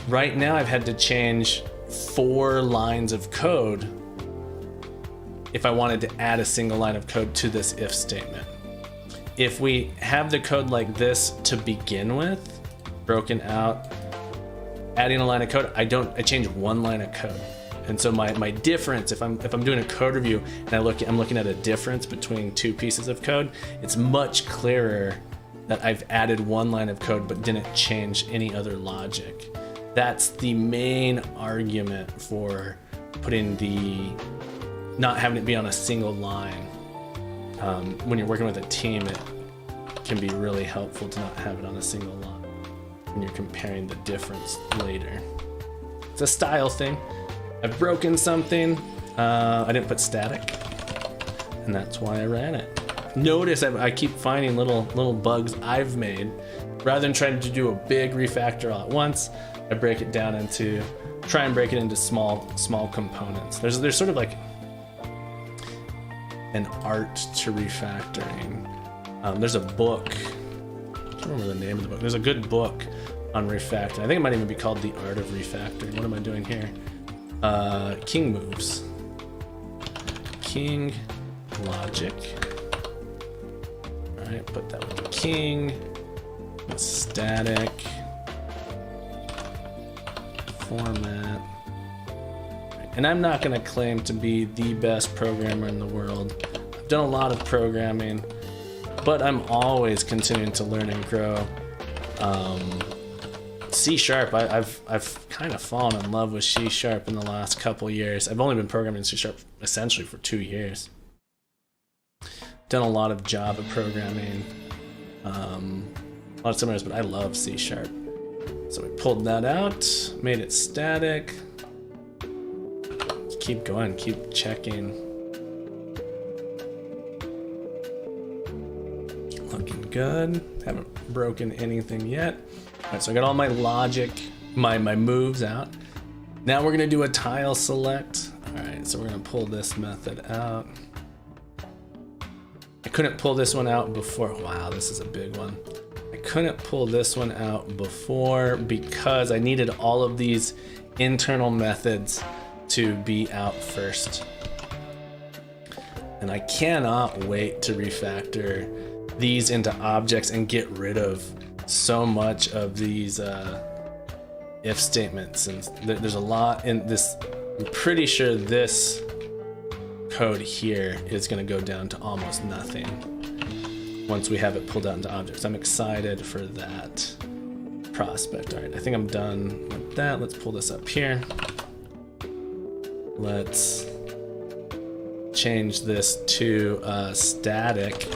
right now I've had to change 4 lines of code if I wanted to add a single line of code to this if statement. If we have the code like this to begin with, broken out, adding a line of code, I change 1 line of code. And so my difference, if I'm doing a code review and I'm looking at a difference between 2 pieces of code, it's much clearer that I've added 1 line of code but didn't change any other logic. That's the main argument for putting not having it be on a single line. When you're working with a team, it can be really helpful to not have it on a single line when you're comparing the difference later. It's a style thing. I've broken something, I didn't put static, and that's why I ran it. Notice I keep finding little bugs I've made. Rather than trying to do a big refactor all at once, I break it down into, try and break it into small components. There's sort of like an art to refactoring. There's a book, I can't remember the name of the book. There's a good book on refactoring. I think it might even be called The Art of Refactoring. What am I doing here? King moves. King logic. All right, put that with king. Static. Format. And I'm not going to claim to be the best programmer in the world. I've done a lot of programming, but I'm always continuing to learn and grow. C#, I've kind of fallen in love with C# in the last couple years. I've only been programming C# essentially for 2 years. Done a lot of Java programming, a lot of similars, but I love C#. So we pulled that out, made it static. Keep going, keep checking. Looking good. Haven't broken anything yet. All right, so I got all my logic, my moves out. Now we're gonna do a tile select. All right, so we're gonna pull this method out. I couldn't pull this one out before. Wow, this is a big one. I couldn't pull this one out before because I needed all of these internal methods to be out first. And I cannot wait to refactor these into objects and get rid of so much of these if statements. And there's a lot in this. I'm pretty sure this code here is going to go down to almost nothing once we have it pulled out into objects. I'm excited for that prospect. All right, I think I'm done with that. Let's pull this up here. Let's change this to static,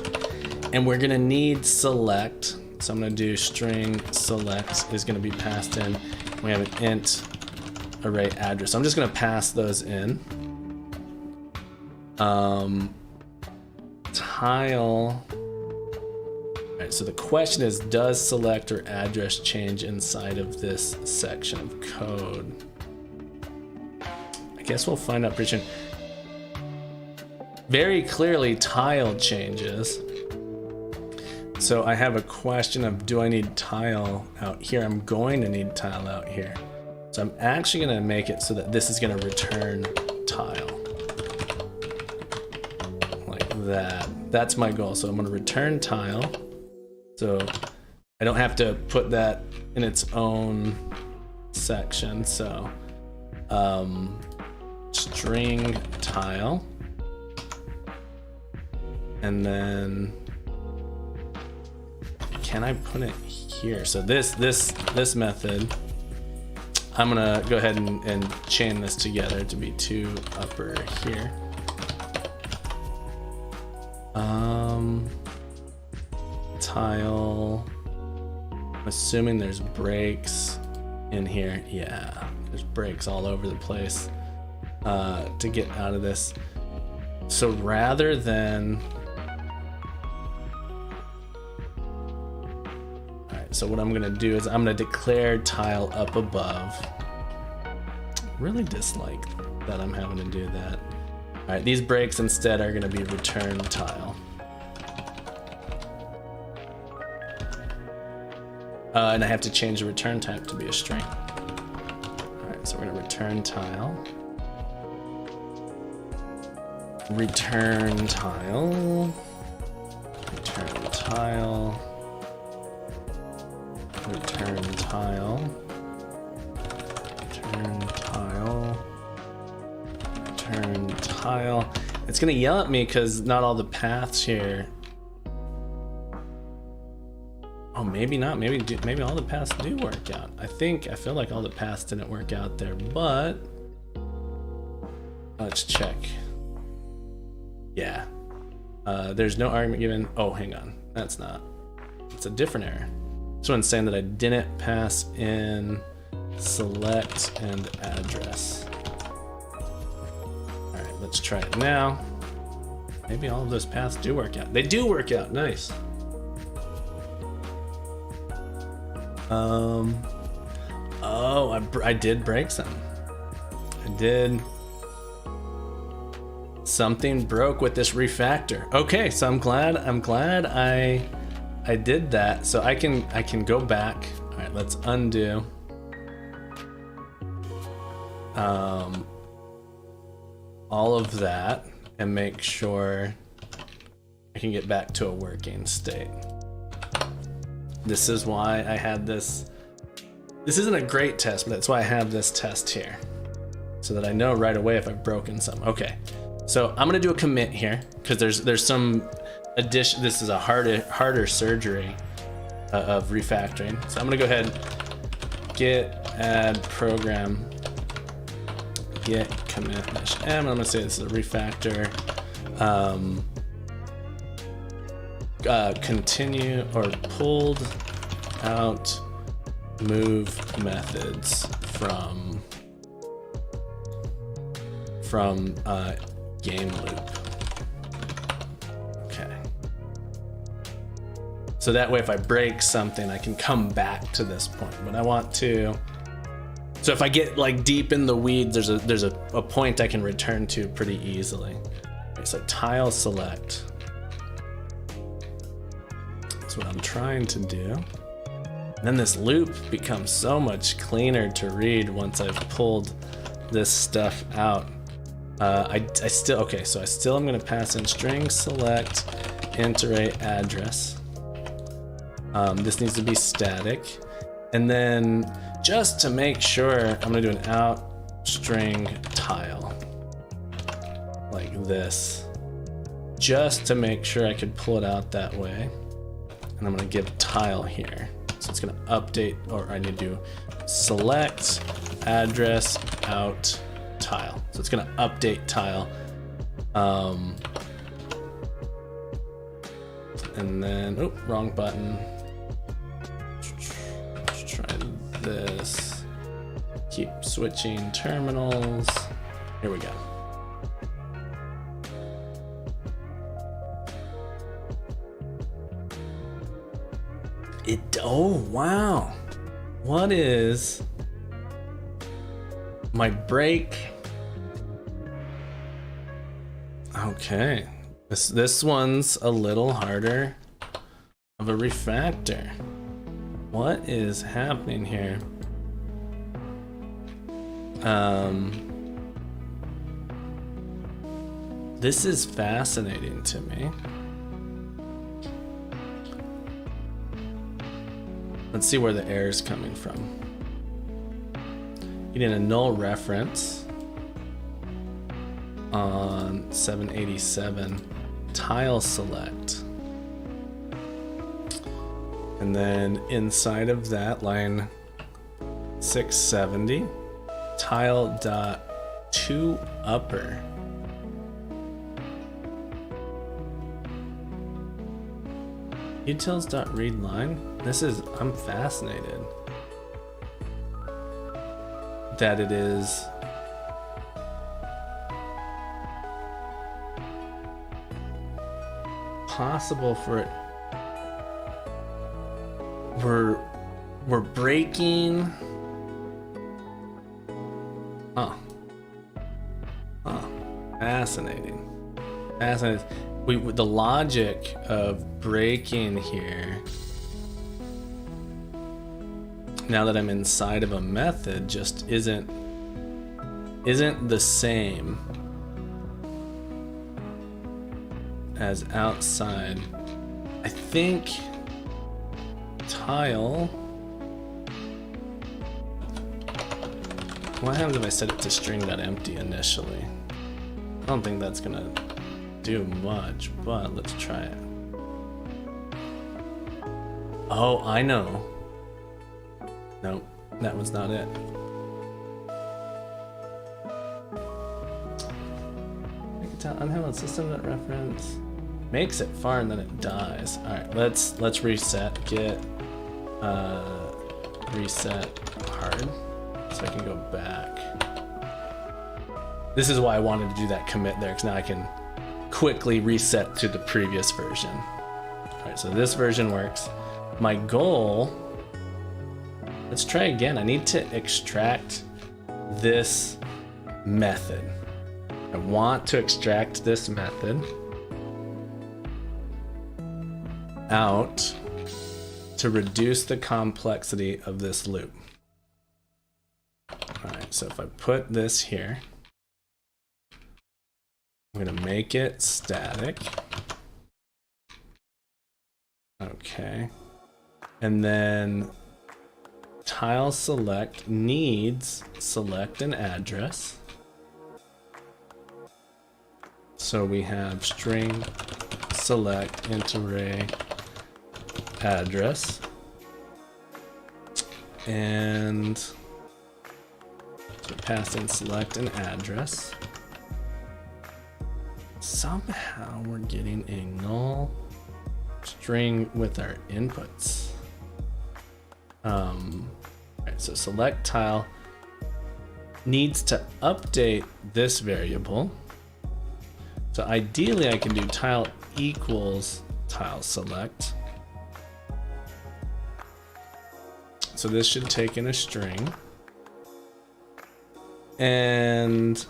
and we're gonna need select. So I'm gonna do string select is gonna be passed in. We have an int array address. So I'm just gonna pass those in. Tile. All right, so the question is, does select or address change inside of this section of code? I guess we'll find out pretty soon. Very clearly tile changes. So I have a question of, do I need tile out here? I'm going to need tile out here. So I'm actually gonna make it so that this is gonna return tile. Like that. That's my goal. So I'm gonna return tile. So I don't have to put that in its own section. So string tile, and then can I put it here? So this method, I'm gonna go ahead and chain this together to be two upper here. Tile, I'm assuming there's breaks in here. Yeah, there's breaks all over the place to get out of this. So rather than, so what I'm gonna do is I'm gonna declare tile up above. Really dislike that I'm having to do that. All right, these breaks instead are gonna be return tile. And I have to change the return type to be a string. All right, so we're gonna return tile. Return tile. Return tile. Return tile, return tile, return tile. It's gonna yell at me because not all the paths here. Oh, maybe not. Maybe all the paths do work out. I feel like all the paths didn't work out there, but let's check. Yeah, there's no argument given. Oh, hang on, that's not. It's a different error. This one's saying that I didn't pass in select and address. All right, let's try it now. Maybe all of those paths do work out. They do work out, nice. Oh, I did break some. I did. Something broke with this refactor. Okay, so I'm glad I did that. So I can go back. All right, let's undo. All of that and make sure I can get back to a working state. This is why I had this. This isn't a great test, but that's why I have this test here, so that I know right away if I've broken some. Okay, so I'm gonna do a commit here because there's some addition. This is a harder surgery of refactoring. So I'm gonna go ahead, git add program, git commit -m. I'm gonna say this is a refactor. Continue or pulled out move methods from game loop. Okay. So that way if I break something, I can come back to this point. But I want to. So if I get like deep in the weeds, there's a point I can return to pretty easily. Okay, so tile select. That's what I'm trying to do. And then this loop becomes so much cleaner to read once I've pulled this stuff out. I still, okay, so I still am gonna pass in string select int array address. This needs to be static. And then just to make sure, I'm gonna do an out string tile like this, just to make sure I could pull it out that way. And I'm gonna give tile here. So it's gonna update, or I need to do select address out tile. So it's gonna update tile. And then, oh, wrong button. Let's try this. Keep switching terminals. Here we go. Oh, wow. What is my break? Okay. This one's a little harder of a refactor. What is happening here? This is fascinating to me. Let's see where the error is coming from. Getting a null reference on 787 tile select. And then inside of that, line 670, tile dot to upper. Utils.readLine. I'm fascinated that it is possible for it. We're breaking. Fascinating. The logic of breaking here, now that I'm inside of a method, just isn't the same as outside. I think tile. What happens if I set it to string.empty initially? I don't think that's gonna do much, but let's try it. Oh, I know. Nope, that was not it. Unhandled system.reference makes it far and then it dies. All right, let's reset. Git reset hard so I can go back. This is why I wanted to do that commit there, because now I can quickly reset to the previous version. All right, so this version works. My goal, let's try again. I need to extract this method. I want to extract this method out to reduce the complexity of this loop. All right, so if I put this here, I'm gonna make it static. Okay. And then tile select needs select an address. So we have string select int array address. And so pass in select an address. Somehow we're getting a null string with our inputs. Right, so select tile needs to update this variable. So ideally I can do tile equals tile select. So this should take in a string. And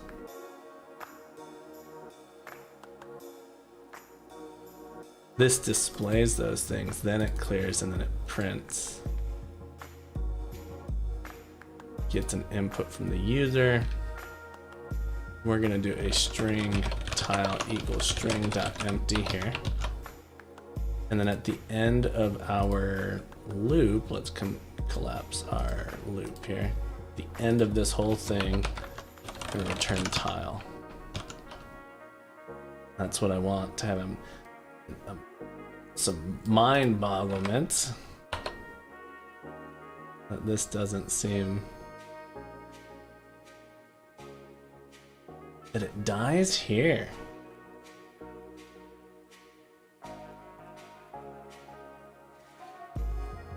this displays those things, then it clears, and then it prints. Gets an input from the user. We're gonna do a string tile equals string dot empty here. And then at the end of our loop, let's collapse our loop here. The end of this whole thing, I'm gonna return tile. That's what I want to have some mind bogglement that this doesn't seem that it dies here.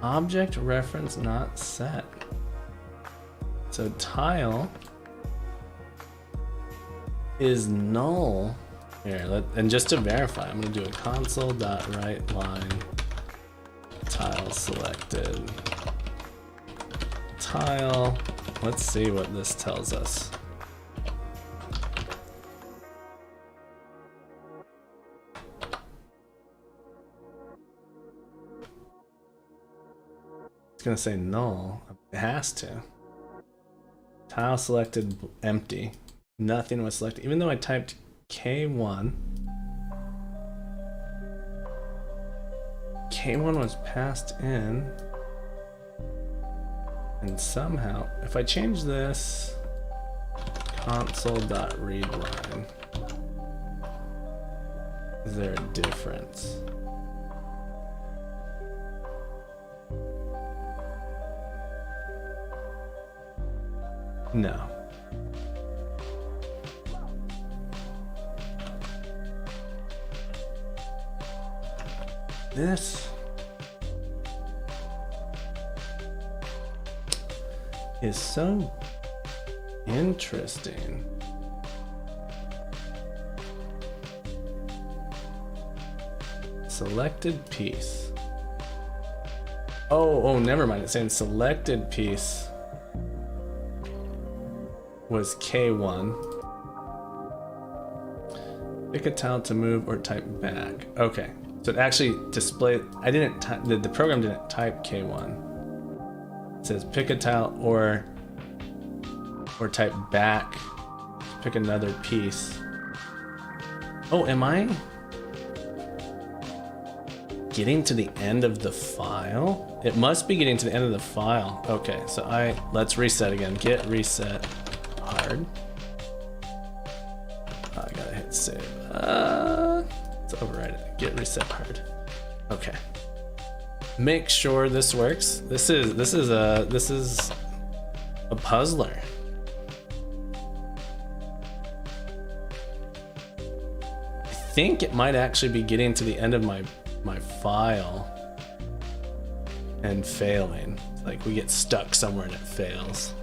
Object reference not set. So tile is null. Here, and just to verify, I'm gonna do a console.writeLine tile selected tile. Let's see what this tells us. It's gonna say null. It has to. Tile selected empty. Nothing was selected, even though I typed K1. K1 was passed in, and somehow, if I change this console.readLine, is there a difference? No. This is so interesting. Selected piece. Oh, never mind. It's saying selected piece was K1. Pick a tile to move or type back. Okay. So it actually displayed, I didn't type, the program didn't type K1. It says pick a tile or type back, pick another piece. Oh, am I getting to the end of the file? It must be getting to the end of the file. Okay, so let's reset again. Get reset hard. Oh, I gotta hit save. Let's override it. Get reset hard. Okay. Make sure this works. This is a puzzler. I think it might actually be getting to the end of my file and failing. Like we get stuck somewhere and it fails.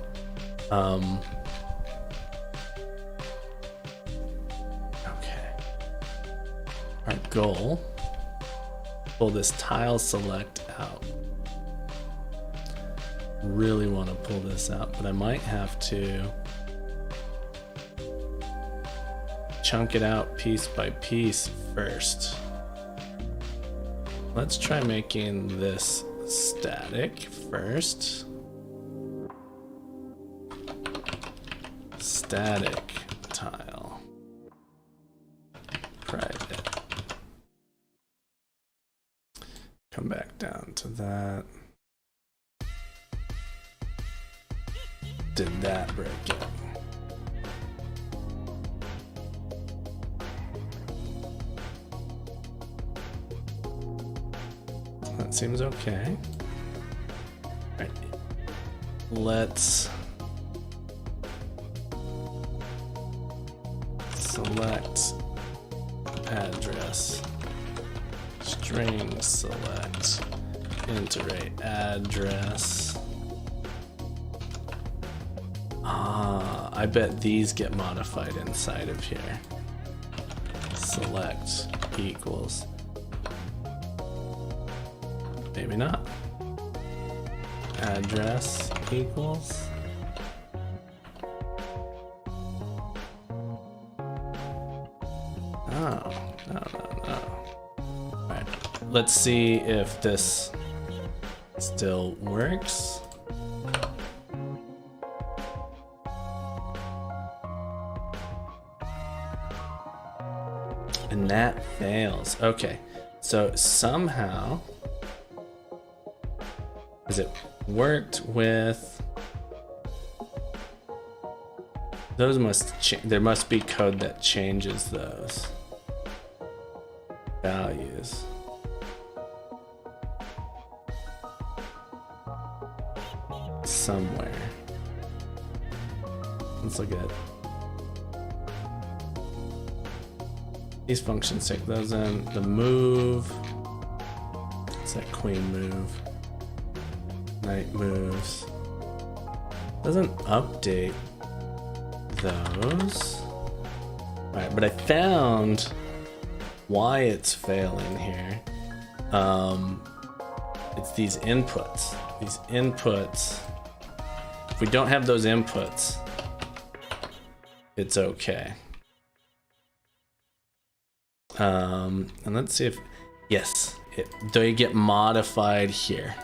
goal, pull this tile select out. Really want to pull this out, but I might have to chunk it out piece by piece first. Let's try making this static first. Static tile. Private. Come back down to that. Did that break it? That seems okay. All right. Let's select address, string select, iterate address. I bet these get modified inside of here. Select equals. Maybe not. Address equals. Oh, no. Alright, let's see if this still works. And that fails. Okay, so somehow, has it worked with those? There must be code that changes those values. Somewhere. Let's look at these functions, take those in. The move, it's that queen move, knight moves, doesn't update those. All right, but I found why it's failing here. It's these inputs. These inputs, if we don't have those inputs, it's okay. And let's see if, yes, they get modified here.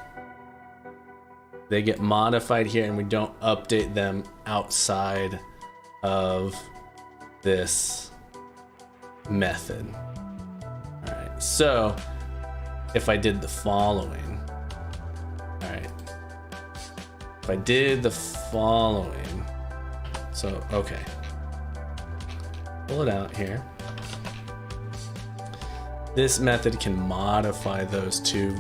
They get modified here, and we don't update them outside of this method. All right, so if I did the following, all right, if I did the following, so, okay, pull it out here. This method can modify those two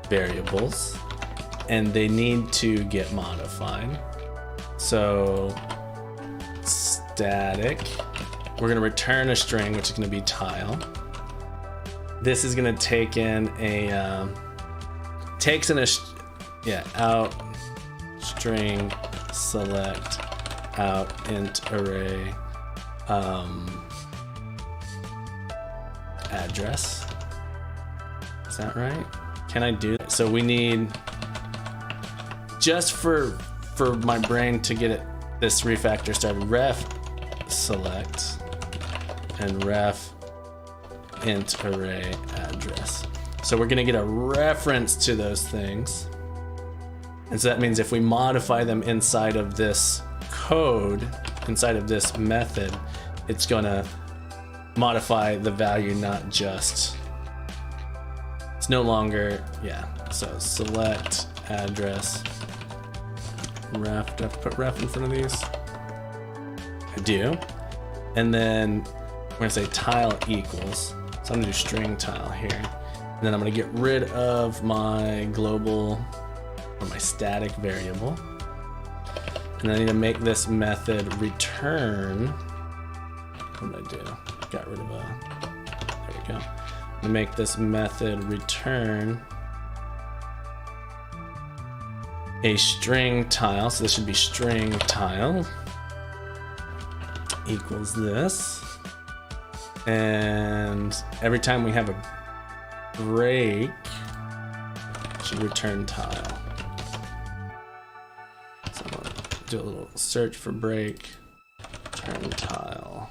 variables, and they need to get modified. So static, we're gonna return a string, which is gonna be tile. This is gonna take in a, out string select out int array address. Is that right? Can I do that? So we need, just for my brain to get this refactor started, ref select and ref int array address. So we're gonna get a reference to those things. And so that means if we modify them inside of this code, inside of this method, it's gonna modify the value, not just, it's no longer, yeah. So select address, ref, do I have to put ref in front of these? I do. And then we're gonna say tile equals. So I'm gonna do string tile here. And then I'm gonna get rid of my global or my static variable. And I need to make this method return. What did I do? Got rid of there we go. I'm gonna make this method return a string tile. So this should be string tile equals this. And every time we have a break, it should return tile. So I'm gonna do a little search for break, return tile,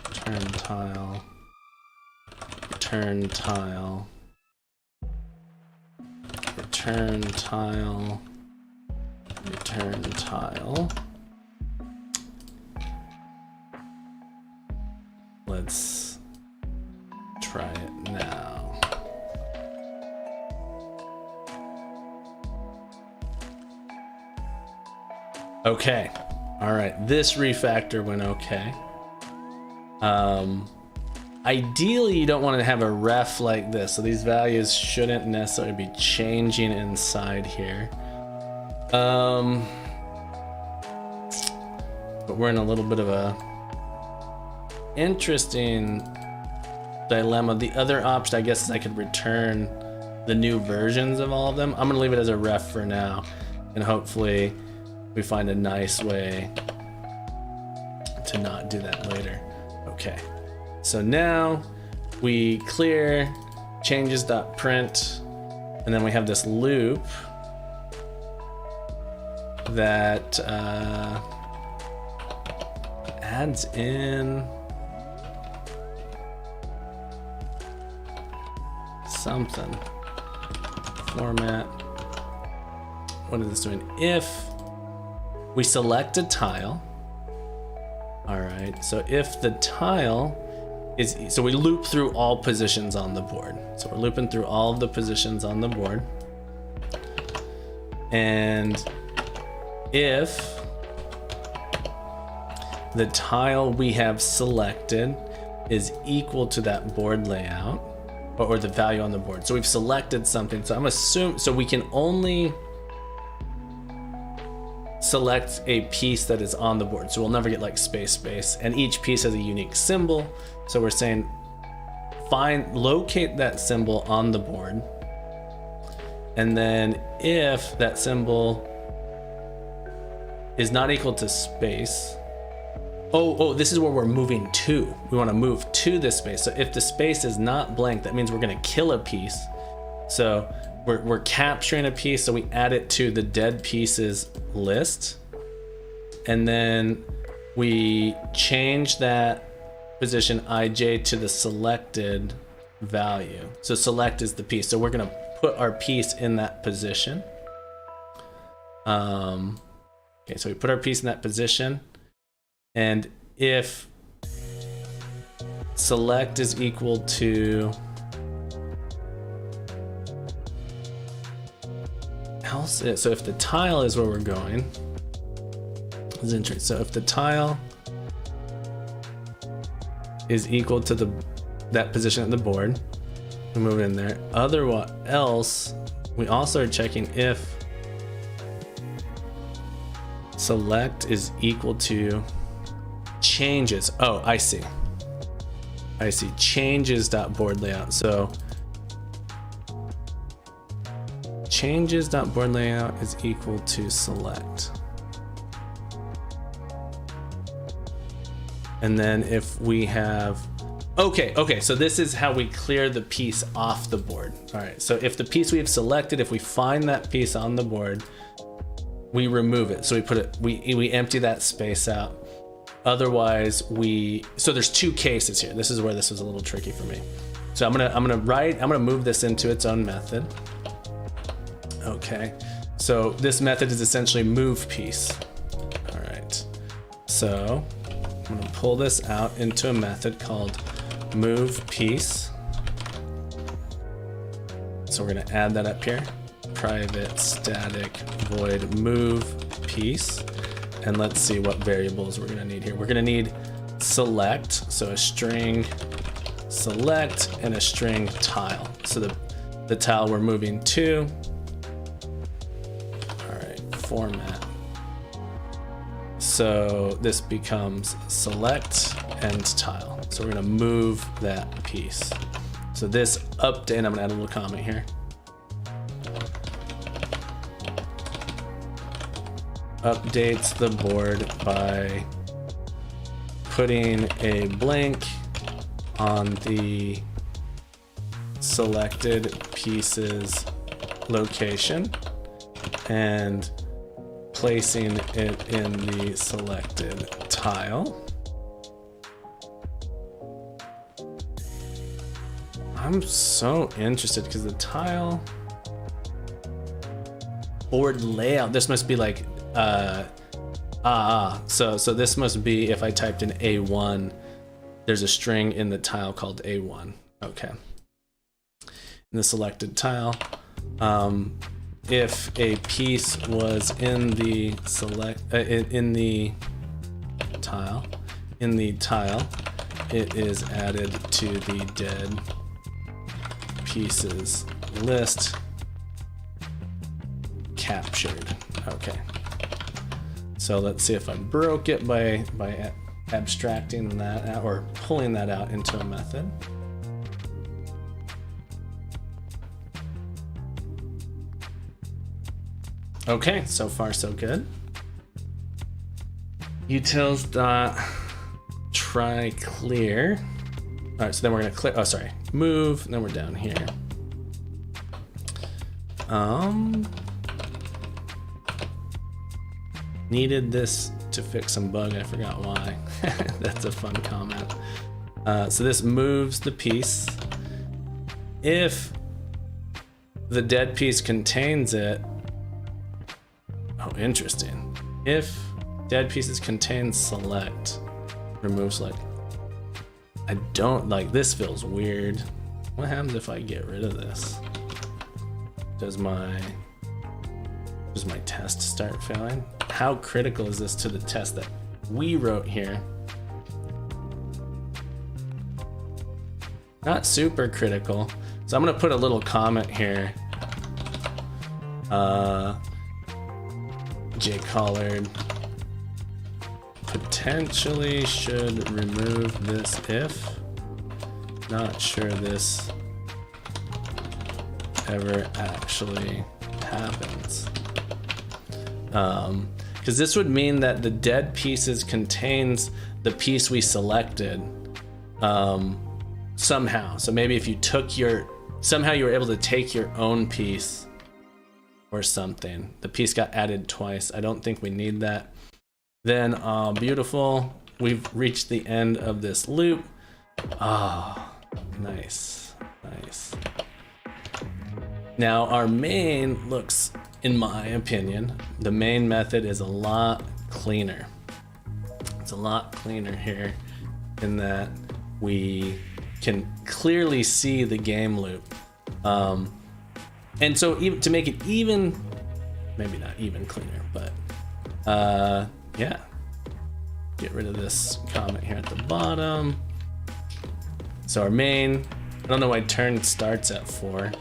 return tile, return tile, return tile, return tile. Let's try it now. Okay. All right. This refactor went okay. Ideally, you don't want to have a ref like this. So these values shouldn't necessarily be changing inside here. But we're in a little bit of a interesting dilemma. The other option, I guess, is I could return the new versions of all of them. I'm gonna leave it as a ref for now, and hopefully we find a nice way to not do that later. Okay, so now we clear changes.print, and then we have this loop that adds in something. Format. What is this doing? If we select a tile, all right, so if the tile is, so we loop through all positions on the board. So we're looping through all of the positions on the board. And if the tile we have selected is equal to that board layout, or the value on the board. So we've selected something. So I'm assuming, so we can only select a piece that is on the board. So we'll never get like space, and each piece has a unique symbol. So we're saying, locate that symbol on the board. And then if that symbol is not equal to space, this is where we're moving to. We want to move to this space. So if the space is not blank, that means we're going to kill a piece. So we're capturing a piece, so we add it to the dead pieces list. And then we change that position IJ to the selected value. So select is the piece. So we're going to put our piece in that position. Okay, so we put our piece in that position. And if select is equal to so if the tile is where we're going, this is interesting. So if the tile is equal to that position at the board, we move it in there. Otherwise, else we also are checking if select is equal to changes. Oh, I see. Changes.board layout. So changes.board layout is equal to select. And then if we have, okay, so this is how we clear the piece off the board. All right, so if the piece we have selected, if we find that piece on the board, we remove it. So we put it, we empty that space out. Otherwise so there's two cases here. This is where this was a little tricky for me. So I'm gonna move this into its own method. Okay, so this method is essentially move piece. All right, so I'm gonna pull this out into a method called move piece. So we're gonna add that up here. Private static void move piece. And let's see what variables we're gonna need here. We're gonna need select, so a string select and a string tile. So the tile we're moving to. All right, format. So this becomes select and tile. So we're gonna move that piece. So this update, I'm gonna add a little comment here. Updates the board by putting a blank on the selected pieces location and placing it in the selected tile. I'm so interested because the tile board layout, this must be like so this must be, if I typed in A1, there's a string in the tile called A1. Okay. In the selected tile, if a piece was in the tile, it is added to the dead pieces list, captured. Okay. So let's see if I broke it by abstracting that out or pulling that out into a method. Okay, so far so good. Utils dot try clear. All right, so then we're gonna clear. Oh, sorry, move. And then we're down here. Needed this to fix some bug. I forgot why. That's a fun comment. So this moves the piece. If the dead piece contains it. Oh, interesting. If dead pieces contain select, remove select. I don't like this. Feels weird. What happens if I get rid of this? Does my test start failing? How critical is this to the test that we wrote here? Not super critical. So I'm gonna put a little comment here. jcollard potentially should remove this if. Not sure this ever actually happens. Because this would mean that the dead pieces contains the piece we selected somehow. So maybe if you took somehow you were able to take your own piece or something. The piece got added twice. I don't think we need that. Then, beautiful. We've reached the end of this loop. Ah, nice, nice. Now our main looks, in my opinion, the main method is a lot cleaner. It's a lot cleaner here in that we can clearly see the game loop. And so even to make it even, maybe not even cleaner, but yeah. Get rid of this comment here at the bottom. So our main, I don't know why turn starts at 4.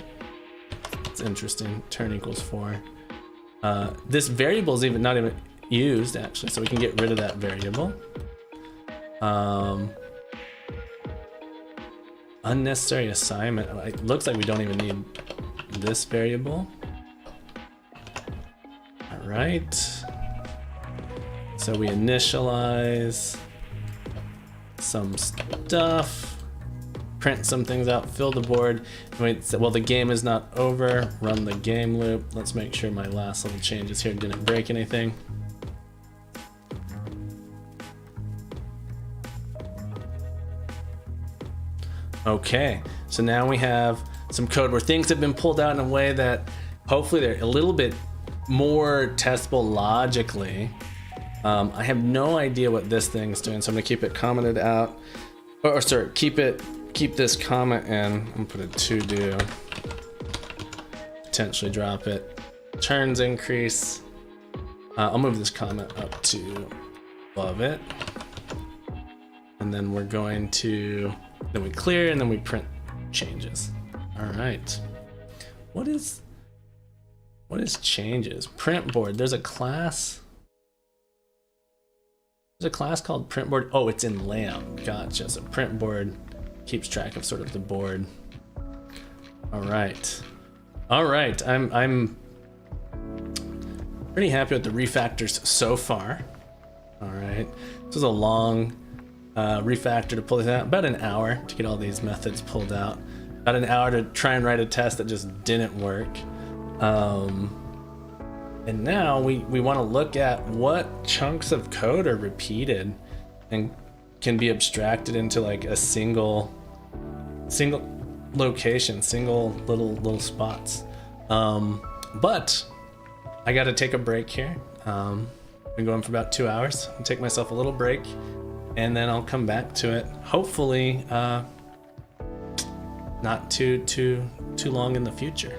It's interesting. Turn equals 4. This variable is not even used actually, so we can get rid of that variable. Unnecessary assignment. It looks like we don't even need this variable. All right. So we initialize some stuff, print some things out, fill the board. Wait, well, the game is not over. Run the game loop. Let's make sure my last little changes here didn't break anything. Okay, so now we have some code where things have been pulled out in a way that hopefully they're a little bit more testable logically. I have no idea what this thing's doing, so I'm gonna keep it commented out. Or sorry, keep this comment in. I'm gonna put a to do. Potentially drop it. Turns increase. I'll move this comment up to above it. And then we're going to, then we clear and then we print changes. All right. What is changes? Print board. There's a class. There's a class called print board. Oh, it's in layout. Gotcha. So print board keeps track of sort of the board. All right. All right. I'm pretty happy with the refactors so far. All right. This was a long refactor to pull this out. About an hour to get all these methods pulled out. About an hour to try and write a test that just didn't work. And now we want to look at what chunks of code are repeated and can be abstracted into like a single location, single little spots. But I got to take a break here. Been going for about 2 hours. I'll take myself a little break, and then I'll come back to it. Hopefully, not too long in the future.